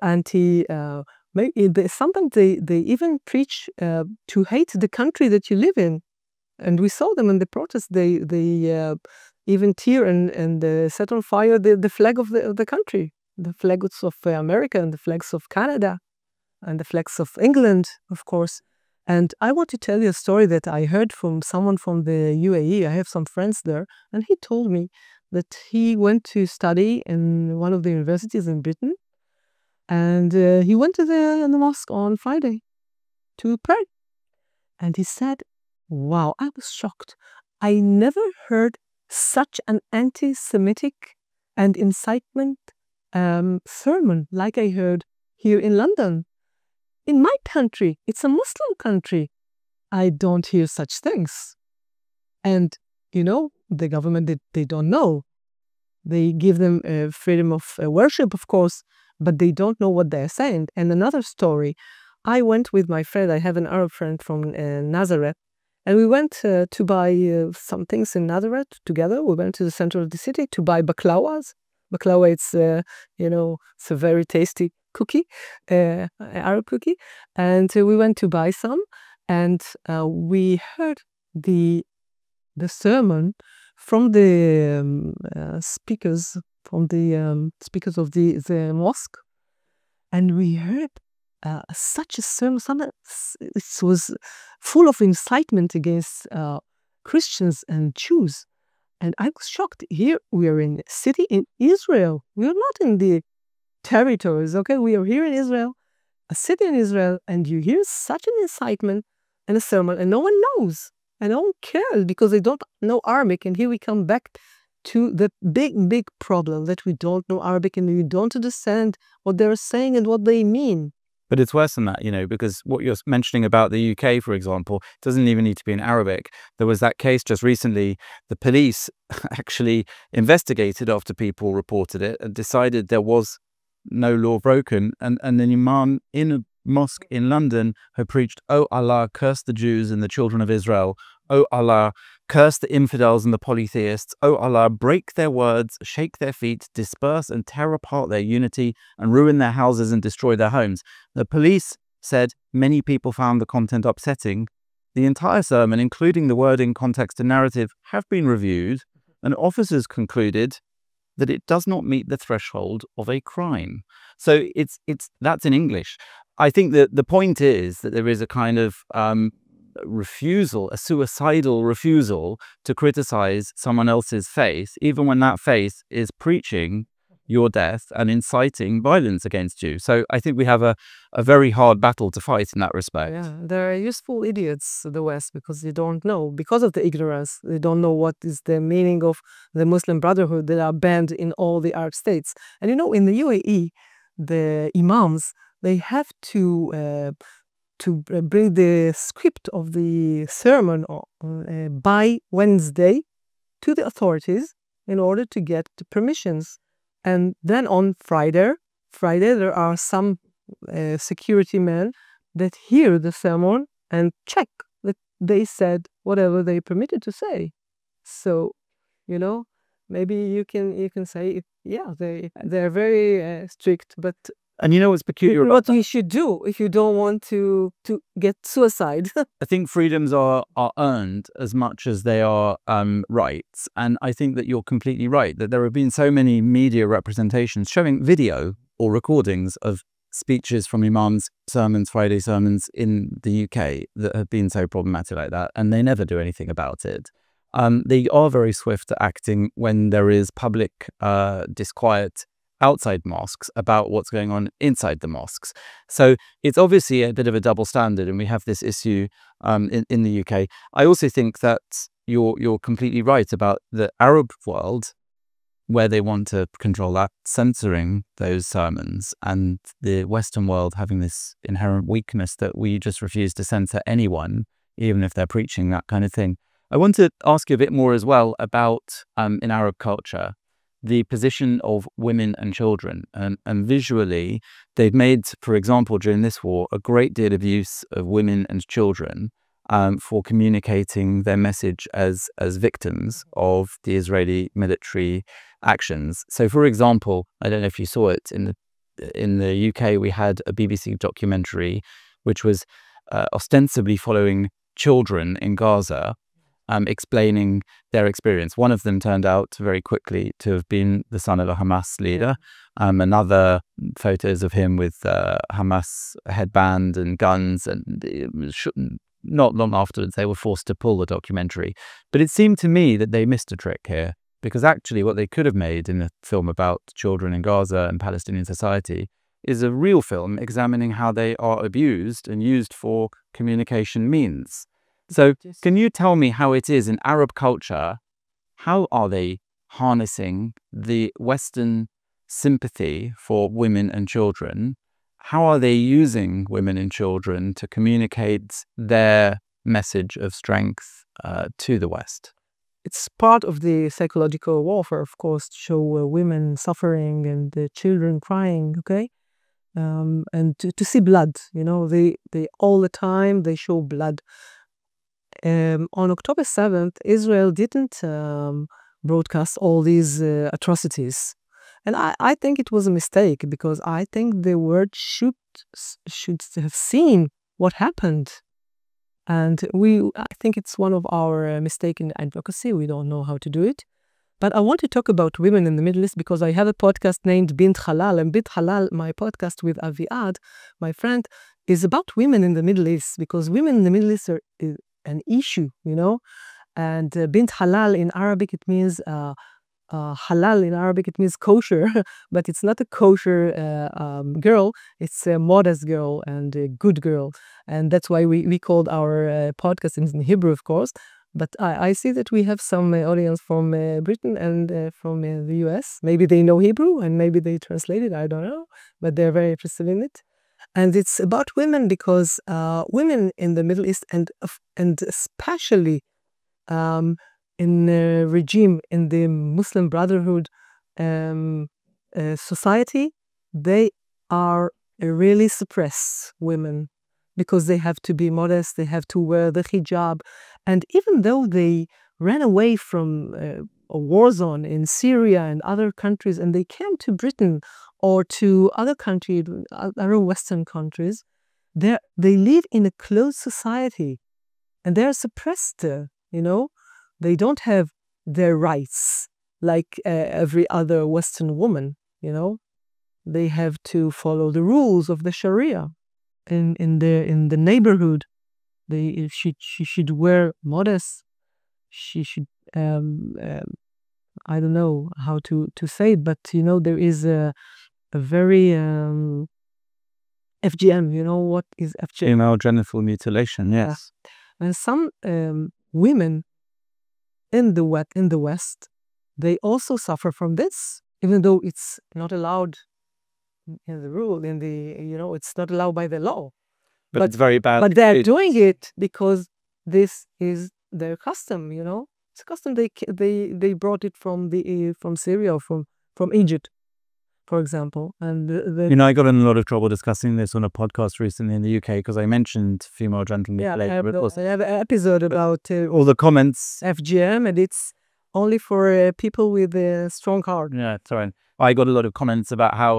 sometimes they even preach to hate the country that you live in. And we saw them in the protests. They even tear and set on fire the flag of the country, the flags of America and the flags of Canada and the flags of England, of course. And I want to tell you a story that I heard from someone from the UAE. I have some friends there, and he told me that he went to study in one of the universities in Britain, and he went to the mosque on Friday to pray. And he said, wow, I was shocked. I never heard such an anti-Semitic and incitement sermon like I heard here in London. In my country, it's a Muslim country. I don't hear such things. And, the government, they don't know. They give them freedom of worship, of course, but they don't know what they're saying. And another story, I went with my friend, I have an Arab friend from Nazareth, and we went to buy some things in Nazareth together. We went to the center of the city to buy baklawas. Baklawa, it's a very tasty cookie, Arab cookie. And we went to buy some, and we heard the sermon from the speakers, of the mosque, and we heard such a sermon. It was full of incitement against Christians and Jews, and I was shocked. Here we are in a city in Israel. We are not in the territories. Okay, we are here in Israel, a city in Israel, and you hear such an incitement and a sermon, and no one knows. And no one cares because they don't know Arabic. And here we come back to the big problem that we don't know Arabic and we don't understand what they're saying and what they mean. But it's worse than that, because what you're mentioning about the UK, for example, doesn't even need to be in Arabic. There was that case just recently. The police actually investigated after people reported it and decided there was no law broken. And an imam in a mosque in London who preached, "Oh Allah, curse the Jews and the children of Israel. Oh Allah, curse the infidels and the polytheists. Oh Allah, break their words, shake their feet, disperse and tear apart their unity, and ruin their houses and destroy their homes." The police said many people found the content upsetting. The entire sermon, including the wording, context and narrative, have been reviewed, and officers concluded that it does not meet the threshold of a crime. So that's in English. I think that the point is that there is a kind of refusal, a suicidal refusal to criticize someone else's faith, even when that faith is preaching your death and inciting violence against you. So I think we have a very hard battle to fight in that respect. Yeah, they're useful idiots, the West, because they don't know, because of the ignorance, they don't know what is the meaning of the Muslim Brotherhood that are banned in all the Arab states. And in the UAE, the imams, they have to bring the script of the sermon by Wednesday to the authorities in order to get the permissions. And then on Friday, there are some security men that hear the sermon and check that they said whatever they permitted to say. So, maybe you can say, yeah, they're very strict, but. And what's peculiar what we should do if you don't want to get suicide? I think freedoms are earned as much as they are rights. And I think that you're completely right, that there have been so many media representations showing video or recordings of speeches from imams, sermons, Friday sermons in the UK that have been so problematic like that, and they never do anything about it. They are very swift at acting when there is public disquiet outside mosques about what's going on inside the mosques. So it's obviously a bit of a double standard, and we have this issue in the UK. I also think that you're completely right about the Arab world. where they want to control that, censoring those sermons, and the Western world having this inherent weakness that we just refuse to censor anyone, even if they're preaching that kind of thing. I want to ask you a bit more as well about, in Arab culture, the position of women and children. And visually, they've made, for example, during this war, a great deal of use of women and children for communicating their message as victims of the Israeli military actions. So, for example, I don't know if you saw it, in the UK, we had a BBC documentary which was ostensibly following children in Gaza, explaining their experience. One of them turned out very quickly to have been the son of a Hamas leader. Another, photos of him with Hamas headband and guns, and not long afterwards they were forced to pull the documentary. But it seemed to me that they missed a trick here, because actually what they could have made in a film about children in Gaza and Palestinian society is a real film examining how they are abused and used for communication means. So can you tell me how it is in Arab culture, how are they harnessing the Western sympathy for women and children? How are they using women and children to communicate their message of strength to the West? It's part of the psychological warfare, of course, to show women suffering and the children crying, okay? And to see blood, they all the time, they show blood. On October 7th, Israel didn't broadcast all these atrocities. And I think it was a mistake, because I think the world should have seen what happened. And I think it's one of our mistakes in advocacy. We don't know how to do it. But I want to talk about women in the Middle East, because I have a podcast named Bint Halal. And Bint Halal, my podcast with Aviad, my friend, is about women in the Middle East, because women in the Middle East are an issue, And Bint Halal in Arabic, it means halal in Arabic, it means kosher, but it's not a kosher girl. It's a modest girl and a good girl. And that's why we called our podcast in Hebrew, of course. But I see that we have some audience from Britain and from the US. Maybe they know Hebrew and maybe they translate it, I don't know. But they're very interested in it. And it's about women, because women in the Middle East and especially in the regime, in the Muslim Brotherhood society, they are really suppressed women, because they have to be modest, they have to wear the hijab. And even though they ran away from a war zone in Syria and other countries, and they came to Britain or to other countries, other Western countries, they live in a closed society and they're suppressed, They don't have their rights like every other Western woman, They have to follow the rules of the Sharia. In the neighborhood, she should wear modest. She should I don't know how to say it, but there is a very FGM. You know what is FGM? Female genital mutilation. Yes. Yeah. And some women in the West, they also suffer from this, even though it's not allowed in the rule, it's not allowed by the law. But it's very bad. But they're doing it because this is their custom, It's a custom they brought it from Syria or from Egypt, for example. And I got in a lot of trouble discussing this on a podcast recently in the UK because I mentioned female genital mutilation. I have an episode about all the comments. FGM, and it's only for people with a strong heart. Yeah, sorry. I got a lot of comments about how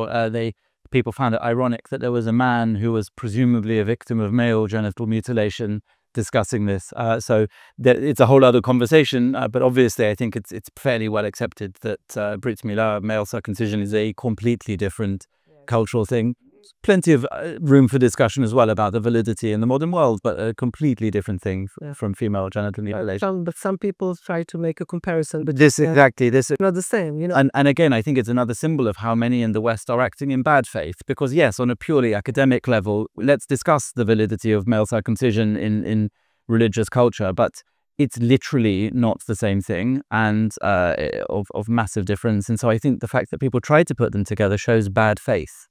people found it ironic that there was a man who was presumably a victim of male genital mutilation discussing this. So it's a whole other conversation. But obviously, I think it's fairly well accepted that Brit Milah, male circumcision, is a completely different cultural thing. Plenty of room for discussion as well about the validity in the modern world, but a completely different thing from female genital mutilation. But some people try to make a comparison. But this is not the same, And again, I think it's another symbol of how many in the West are acting in bad faith. Because yes, on a purely academic level, let's discuss the validity of male circumcision in religious culture. But it's literally not the same thing, and of massive difference. And so I think the fact that people try to put them together shows bad faith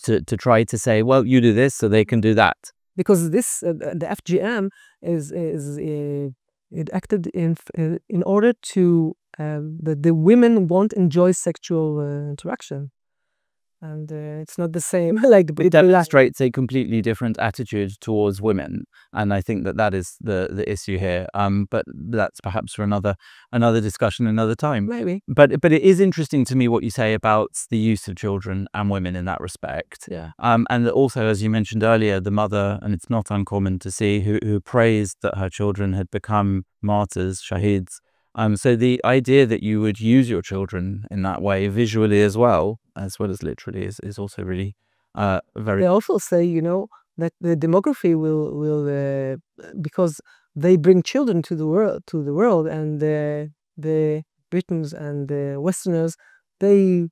to try to say, well, you do this so they can do that. Because this the FGM is it acted in order to that the women won't enjoy sexual interaction, and it's not the same. Like It demonstrates a completely different attitude towards women, and I think that that is the issue here. But that's perhaps for another discussion another time. maybe. But it is interesting to me what you say about the use of children and women in that respect. Yeah. And also, as you mentioned earlier, the mother, and it's not uncommon to see, who praised that her children had become martyrs, shaheeds. So the idea that you would use your children in that way, visually as well as literally, is also really very. They also say, you know, that the demography will because they bring children to the world, and the Britons and the Westerners, they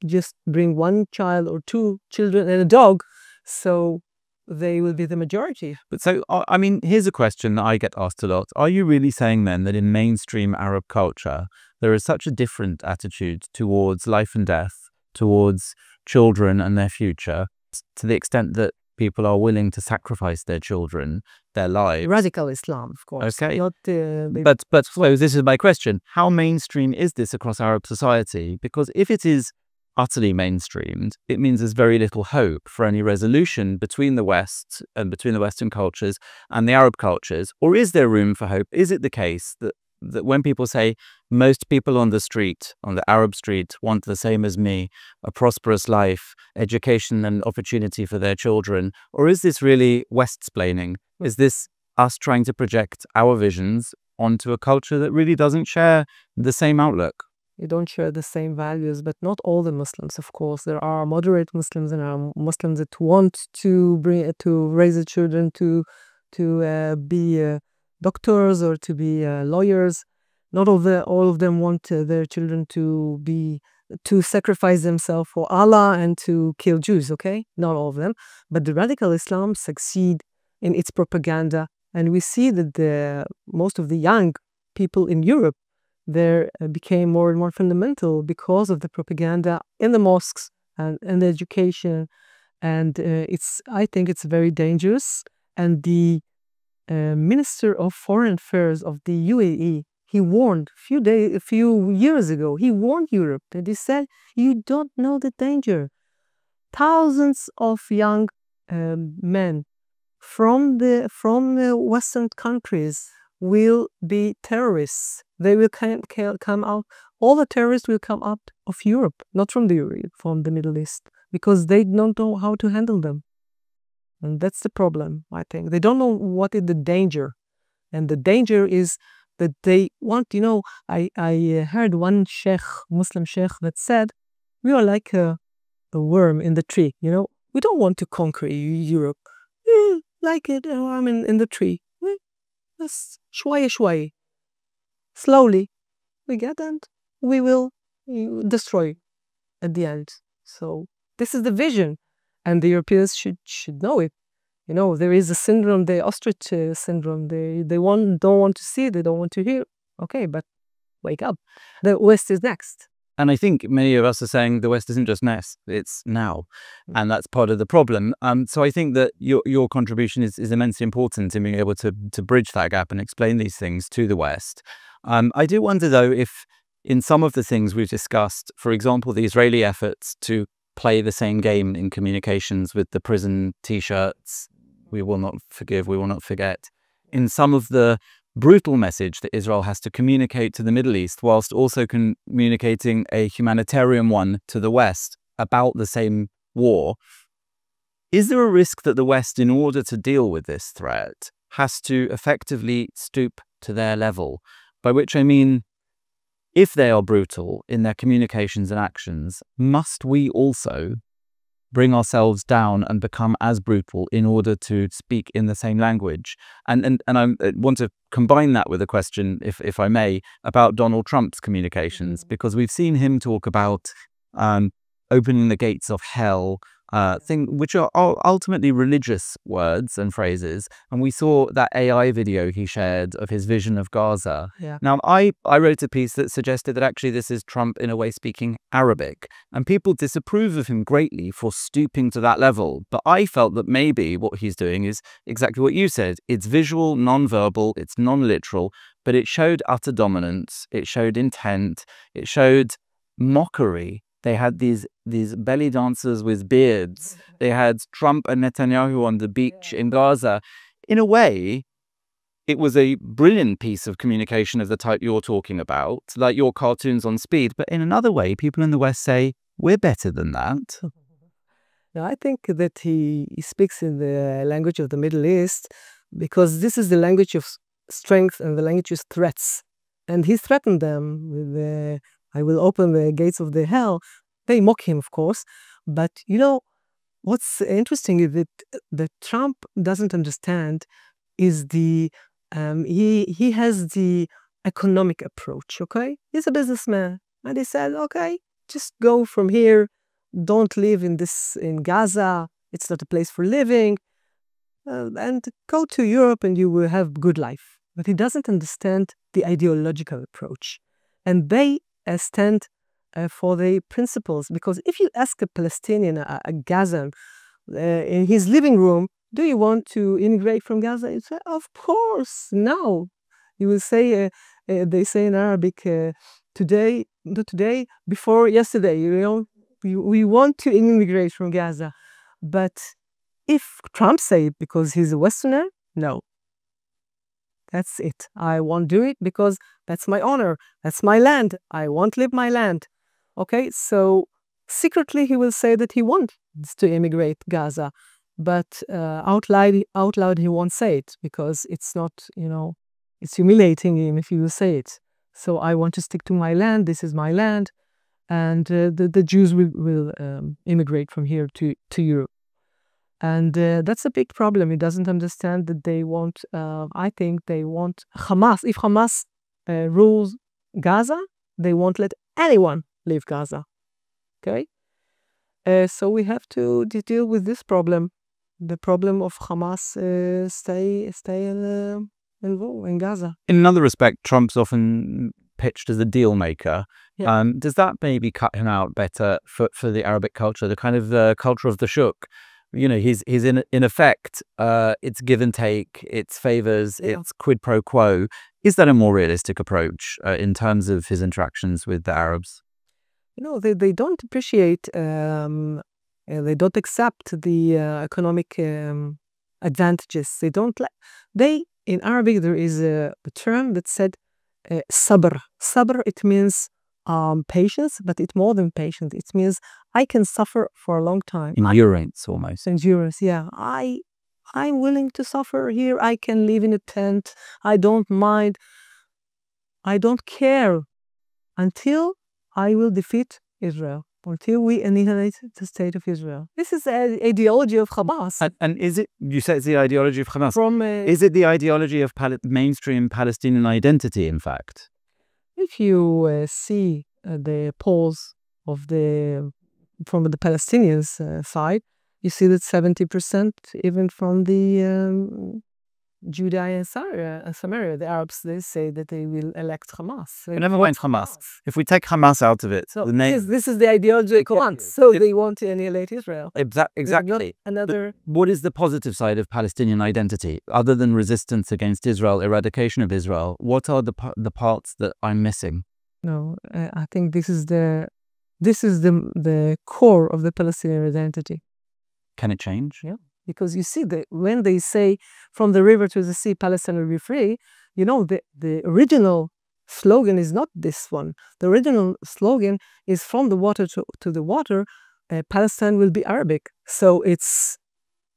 just bring one child or two children and a dog, so they will be the majority. But so, I mean, here's a question that I get asked a lot. Are you really saying then that in mainstream Arab culture, there is such a different attitude towards life and death, towards children and their future, to the extent that people are willing to sacrifice their children, their lives? Radical Islam, of course. Okay. Not, But so this is my question. How mainstream is this across Arab society? Because if it is utterly mainstreamed, it means there's very little hope for any resolution between the West and between the Western cultures and the Arab cultures. Or is there room for hope? Is it the case that when people say most people on the street, on the Arab street, want the same as me, a prosperous life, education and opportunity for their children? Or is this really West-splaining? Is this us trying to project our visions onto a culture that really doesn't share the same outlook? You don't share the same values, but not all the Muslims, of course. There are moderate Muslims and are Muslims that want to raise the children to be doctors or to be lawyers. Not all of them want their children to sacrifice themselves for Allah and to kill Jews. Okay, not all of them, but the radical Islam succeed in its propaganda, and we see that most of the young people in Europe, they became more and more fundamental because of the propaganda in the mosques and in the education, and I think it's very dangerous. And the Minister of Foreign Affairs of the UAE, he warned a few years ago, he warned Europe, and he said, "You don't know the danger. Thousands of young men from the Western countries will be terrorists. They will come out. All the terrorists will come out of Europe, not from the Middle East, because they don't know how to handle them." And that's the problem, I think. They don't know what is the danger. And the danger is that they want, you know, I heard one Muslim sheikh that said, "We are like a worm in the tree, you know. We don't want to conquer Europe. We like it, I'm in the tree. Just shwaya. Slowly we get, and we will destroy at the end." So this is the vision, and the Europeans should know it. You know, there is a syndrome, the ostrich syndrome. They don't want to see, they don't want to hear. Okay, but wake up. The West is next. And I think many of us are saying the West isn't just next, it's now. And that's part of the problem. So I think that your contribution is immensely important in being able to bridge that gap and explain these things to the West. I do wonder, though, if in some of the things we've discussed, for example, the Israeli efforts to play the same game in communications with the prison T-shirts, "We will not forgive, we will not forget," in some of the brutal message that Israel has to communicate to the Middle East, whilst also communicating a humanitarian one to the West about the same war. Is there a risk that the West, in order to deal with this threat, has to effectively stoop to their level? By which I mean, if they are brutal in their communications and actions, must we also bring ourselves down and become as brutal in order to speak in the same language? And I want to combine that with a question, if I may, about Donald Trump's communications, because we've seen him talk about opening the gates of hell which are ultimately religious words and phrases. And we saw that AI video he shared of his vision of Gaza. Yeah. Now, I wrote a piece that suggested that actually this is Trump in a way speaking Arabic, and people disapprove of him greatly for stooping to that level. But I felt that maybe what he's doing is exactly what you said. It's visual, non-verbal, it's non-literal, but it showed utter dominance, it showed intent, it showed mockery. They had these belly dancers with beards. They had Trump and Netanyahu on the beach in Gaza. In a way, it was a brilliant piece of communication of the type you're talking about, like your cartoons on speed. But in another way, people in the West say, we're better than that. Now, I think that he speaks in the language of the Middle East because this is the language of strength and the language of threats. And he threatened them with, I will open the gates of the hell. They mock him, of course. But, what's interesting is that Trump doesn't understand is he has the economic approach, okay? He's a businessman. And he said, okay, just go from here. Don't live in Gaza. It's not a place for living. And go to Europe and you will have good life. But he doesn't understand the ideological approach. And they stand for the principles. Because if you ask a Palestinian, a Gazan, in his living room, do you want to immigrate from Gaza? You say, of course, no. You will say, they say in Arabic, today, not today, before yesterday, we want to immigrate from Gaza. But if Trump say it because he's a Westerner, no. That's it. I won't do it because that's my honor. That's my land. I won't leave my land. Okay, so secretly he will say that he wants to immigrate Gaza. But out loud he won't say it because it's not, it's humiliating him if he will say it. So I want to stick to my land. This is my land. And the Jews will immigrate from here to Europe. And that's a big problem. He doesn't understand that they want, I think they want Hamas. If Hamas rules Gaza, they won't let anyone leave Gaza. Okay? So we have to deal with this problem. The problem of Hamas stay in Gaza. In another respect, Trump's often pitched as a deal maker. Yeah. Does that maybe cut him out better for the Arabic culture, the kind of culture of the shuk? He's in effect, it's give and take, it's favors, it's quid pro quo. Is that a more realistic approach in terms of his interactions with the Arabs? They don't appreciate, they don't accept the economic advantages. They don't in Arabic, there is a term that said sabr. Sabr, it means patience, but it's more than patience. It means I can suffer for a long time. Endurance, almost. Endurance, yeah. I'm willing to suffer here. I can live in a tent. I don't mind. I don't care until I will defeat Israel, until we annihilate the state of Israel. This is the ideology of Hamas. And is it, you said it's the ideology of Hamas. Is it the ideology of mainstream Palestinian identity, in fact? If you see the polls from the Palestinians side, you see that 70%, even from the Judea and Samaria, the Arabs, they say that they will elect Hamas. Never mind Hamas. If we take Hamas out of it, so this is the ideology of Hamas. So they want to annihilate Israel. Exactly. Another. What is the positive side of Palestinian identity, other than resistance against Israel, eradication of Israel? What are the parts that I'm missing? No, I think this is the core of the Palestinian identity. Can it change? Yeah. Because you see that when they say from the river to the sea, Palestine will be free, the original slogan is not this one. The original slogan is from the water to the water, Palestine will be Arabic. So it's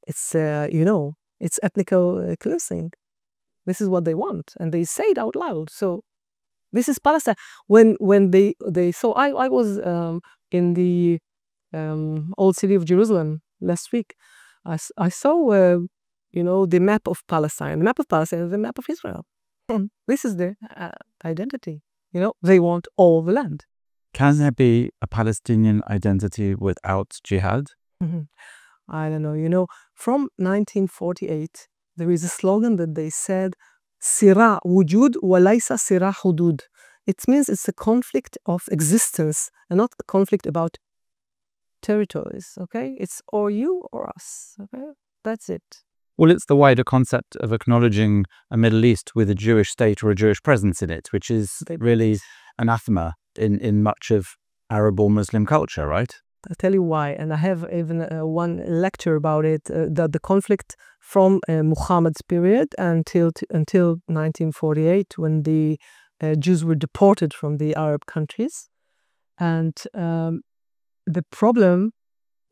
ethnical cleansing. This is what they want. And they say it out loud. So this is Palestine. When they so I was in the old city of Jerusalem last week. I saw, the map of Palestine. The map of Palestine is the map of Israel. This is the identity. They want all the land. Can there be a Palestinian identity without jihad? Mhm. I don't know. From 1948, there is a slogan that they said, "Sira wujud walaysa sira hudud." It means it's a conflict of existence and not a conflict about territories. Okay, it's or you or us. Okay, that's it. Well, it's the wider concept of acknowledging a Middle East with a Jewish state or a Jewish presence in it, which is really anathema in much of Arab or Muslim culture, right? I'll tell you why, and I have even one lecture about it. That the conflict from Muhammad's period until 1948, when the Jews were deported from the Arab countries, and the problem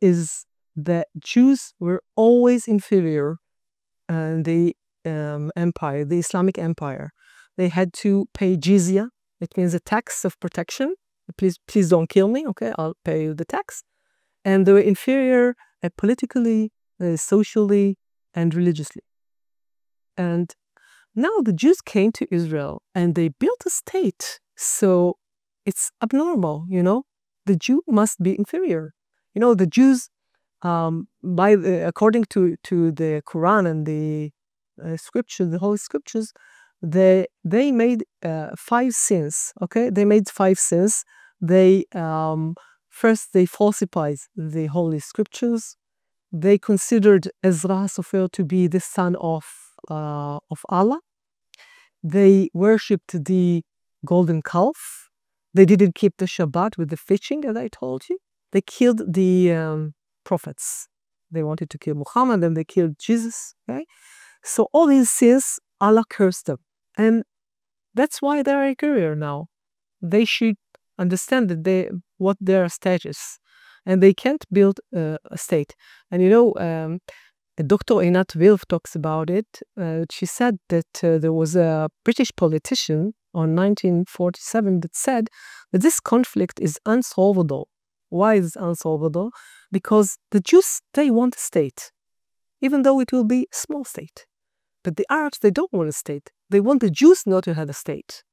is that Jews were always inferior in the empire, the Islamic empire. They had to pay jizya. It means a tax of protection. Please don't kill me. Okay, I'll pay you the tax. And they were inferior politically, socially, and religiously. And now the Jews came to Israel and they built a state. So it's abnormal. The Jew must be inferior. The Jews, according to the Quran and the scriptures, the Holy Scriptures, they made 5 sins. Okay, they made 5 sins. They first they falsified the Holy Scriptures. They considered Ezra Sofer to be the son of Allah. They worshipped the golden calf. They didn't keep the Shabbat with the fishing, as I told you. They killed the prophets. They wanted to kill Muhammad, and they killed Jesus. Okay, so all these sins, Allah cursed them, and that's why they're inferior now. They should understand that what their status, and they can't build a state. And Dr. Einat Wilf talks about it. She said that there was a British politician on 1947 that said that this conflict is unsolvable. Why is it unsolvable? Because the Jews, they want a state, even though it will be a small state. But the Arabs, they don't want a state. They want the Jews not to have a state.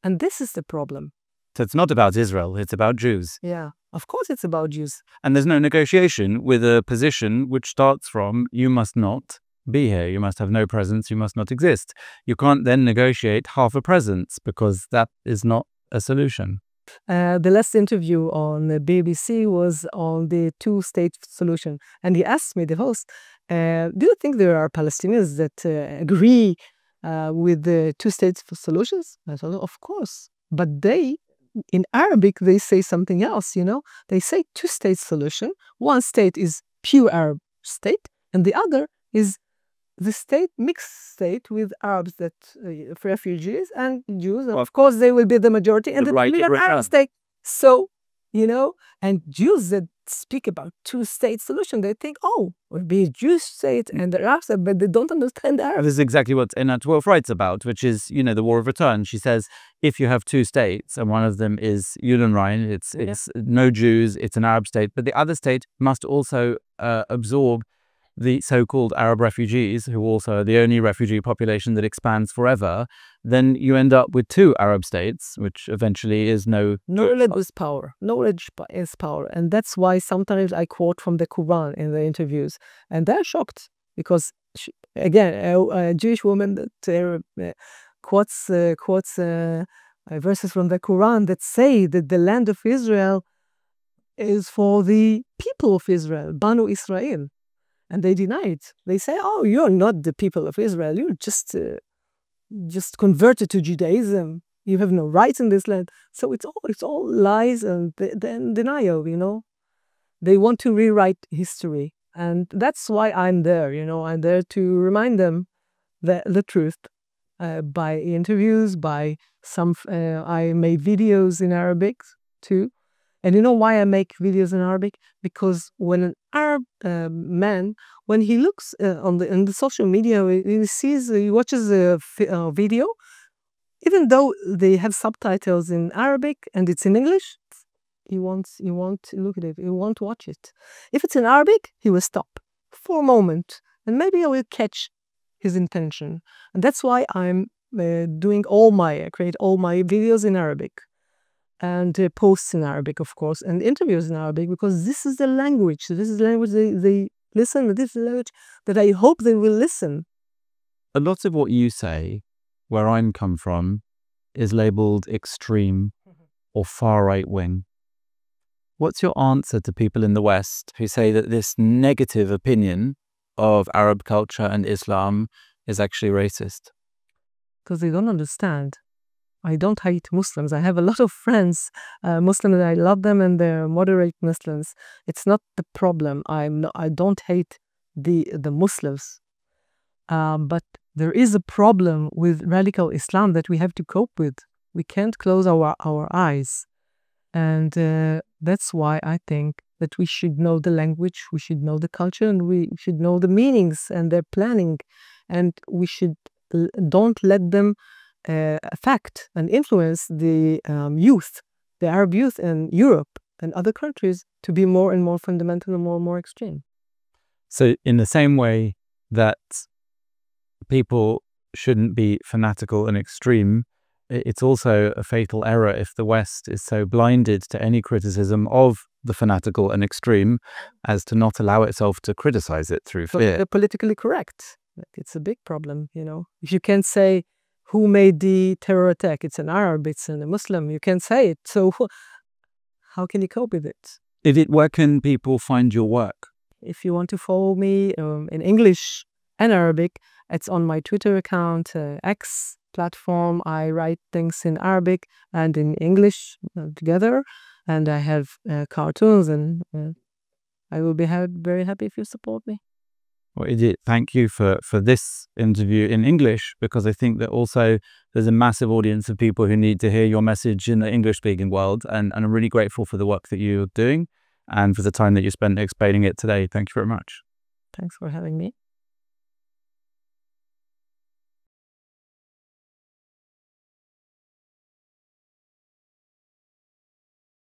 And this is the problem. So it's not about Israel, it's about Jews. Yeah, of course it's about Jews. And there's no negotiation with a position which starts from, you must not be here, you must have no presence, you must not exist. You can't then negotiate half a presence because that is not a solution. The last interview on the BBC was on the two-state solution. And he asked me, the host, do you think there are Palestinians that agree with the two-state solutions? I said, of course. But in Arabic, they say something else, They say two-state solution. One state is pure Arab state, and the other is the mixed state with Arabs that refugees and Jews. And of course, they will be the majority, and the Arab state. So, and Jews that speak about two-state solution, they think, oh, we'll be a Jewish state and the Arab state, but they don't understand the Arab. This is exactly what Einat Wilf writes about, which is, the war of return. She says, if you have two states, and one of them is Judenrein, it's no Jews, it's an Arab state, but the other state must also absorb the so-called Arab refugees, who also are the only refugee population that expands forever, then you end up with two Arab states, which eventually is knowledge is power. Knowledge is power. And that's why sometimes I quote from the Quran in the interviews. And they're shocked because, again, a Jewish woman that quotes verses from the Quran that say that the land of Israel is for the people of Israel, Banu Israel. And they deny it. They say, "Oh, you're not the people of Israel. You're just converted to Judaism. You have no rights in this land." So it's all lies and then denial. They want to rewrite history, and that's why I'm there. I'm there to remind them the truth by interviews, by some. I made videos in Arabic too. And you know why I make videos in Arabic? Because when an Arab man, when he looks in the social media, he watches a video, even though they have subtitles in Arabic and it's in English, he won't look at it. He won't watch it. If it's in Arabic, he will stop for a moment, and maybe I will catch his intention. And that's why I'm create all my videos in Arabic. and posts in Arabic, of course, and interviews in Arabic, because this is the language. This is the language they listen. This is the language that I hope they will listen. A lot of what you say, where I'm come from, is labeled extreme or far right wing. What's your answer to people in the West who say that this negative opinion of Arab culture and Islam is actually racist? Because they don't understand. I don't hate Muslims. I have a lot of friends, Muslims, and I love them, and they're moderate Muslims. It's not the problem. I don't hate the Muslims, but there is a problem with radical Islam that we have to cope with. We can't close our eyes, and that's why I think that we should know the language, we should know the culture, and we should know the meanings and their planning, and we should don't let them affect and influence the youth, the Arab youth in Europe and other countries, to be more and more fundamental and more and more extreme. So in the same way that people shouldn't be fanatical and extreme, it's also a fatal error if the West is so blinded to any criticism of the fanatical and extreme as to not allow itself to criticize it through fear. They're politically correct. It's a big problem, you know. If you can't say who made the terror attack, it's an Arab, it's a Muslim, you can't say it. So how can you cope with it? Where can people find your work? If you want to follow me in English and Arabic, it's on my Twitter account, X platform. I write things in Arabic and in English together, and I have cartoons, and I will be very happy if you support me. Well, Idit, thank you for this interview in English, because I think that also there's a massive audience of people who need to hear your message in the English-speaking world, and I'm really grateful for the work that you're doing and for the time that you spent explaining it today. Thank you very much. Thanks for having me.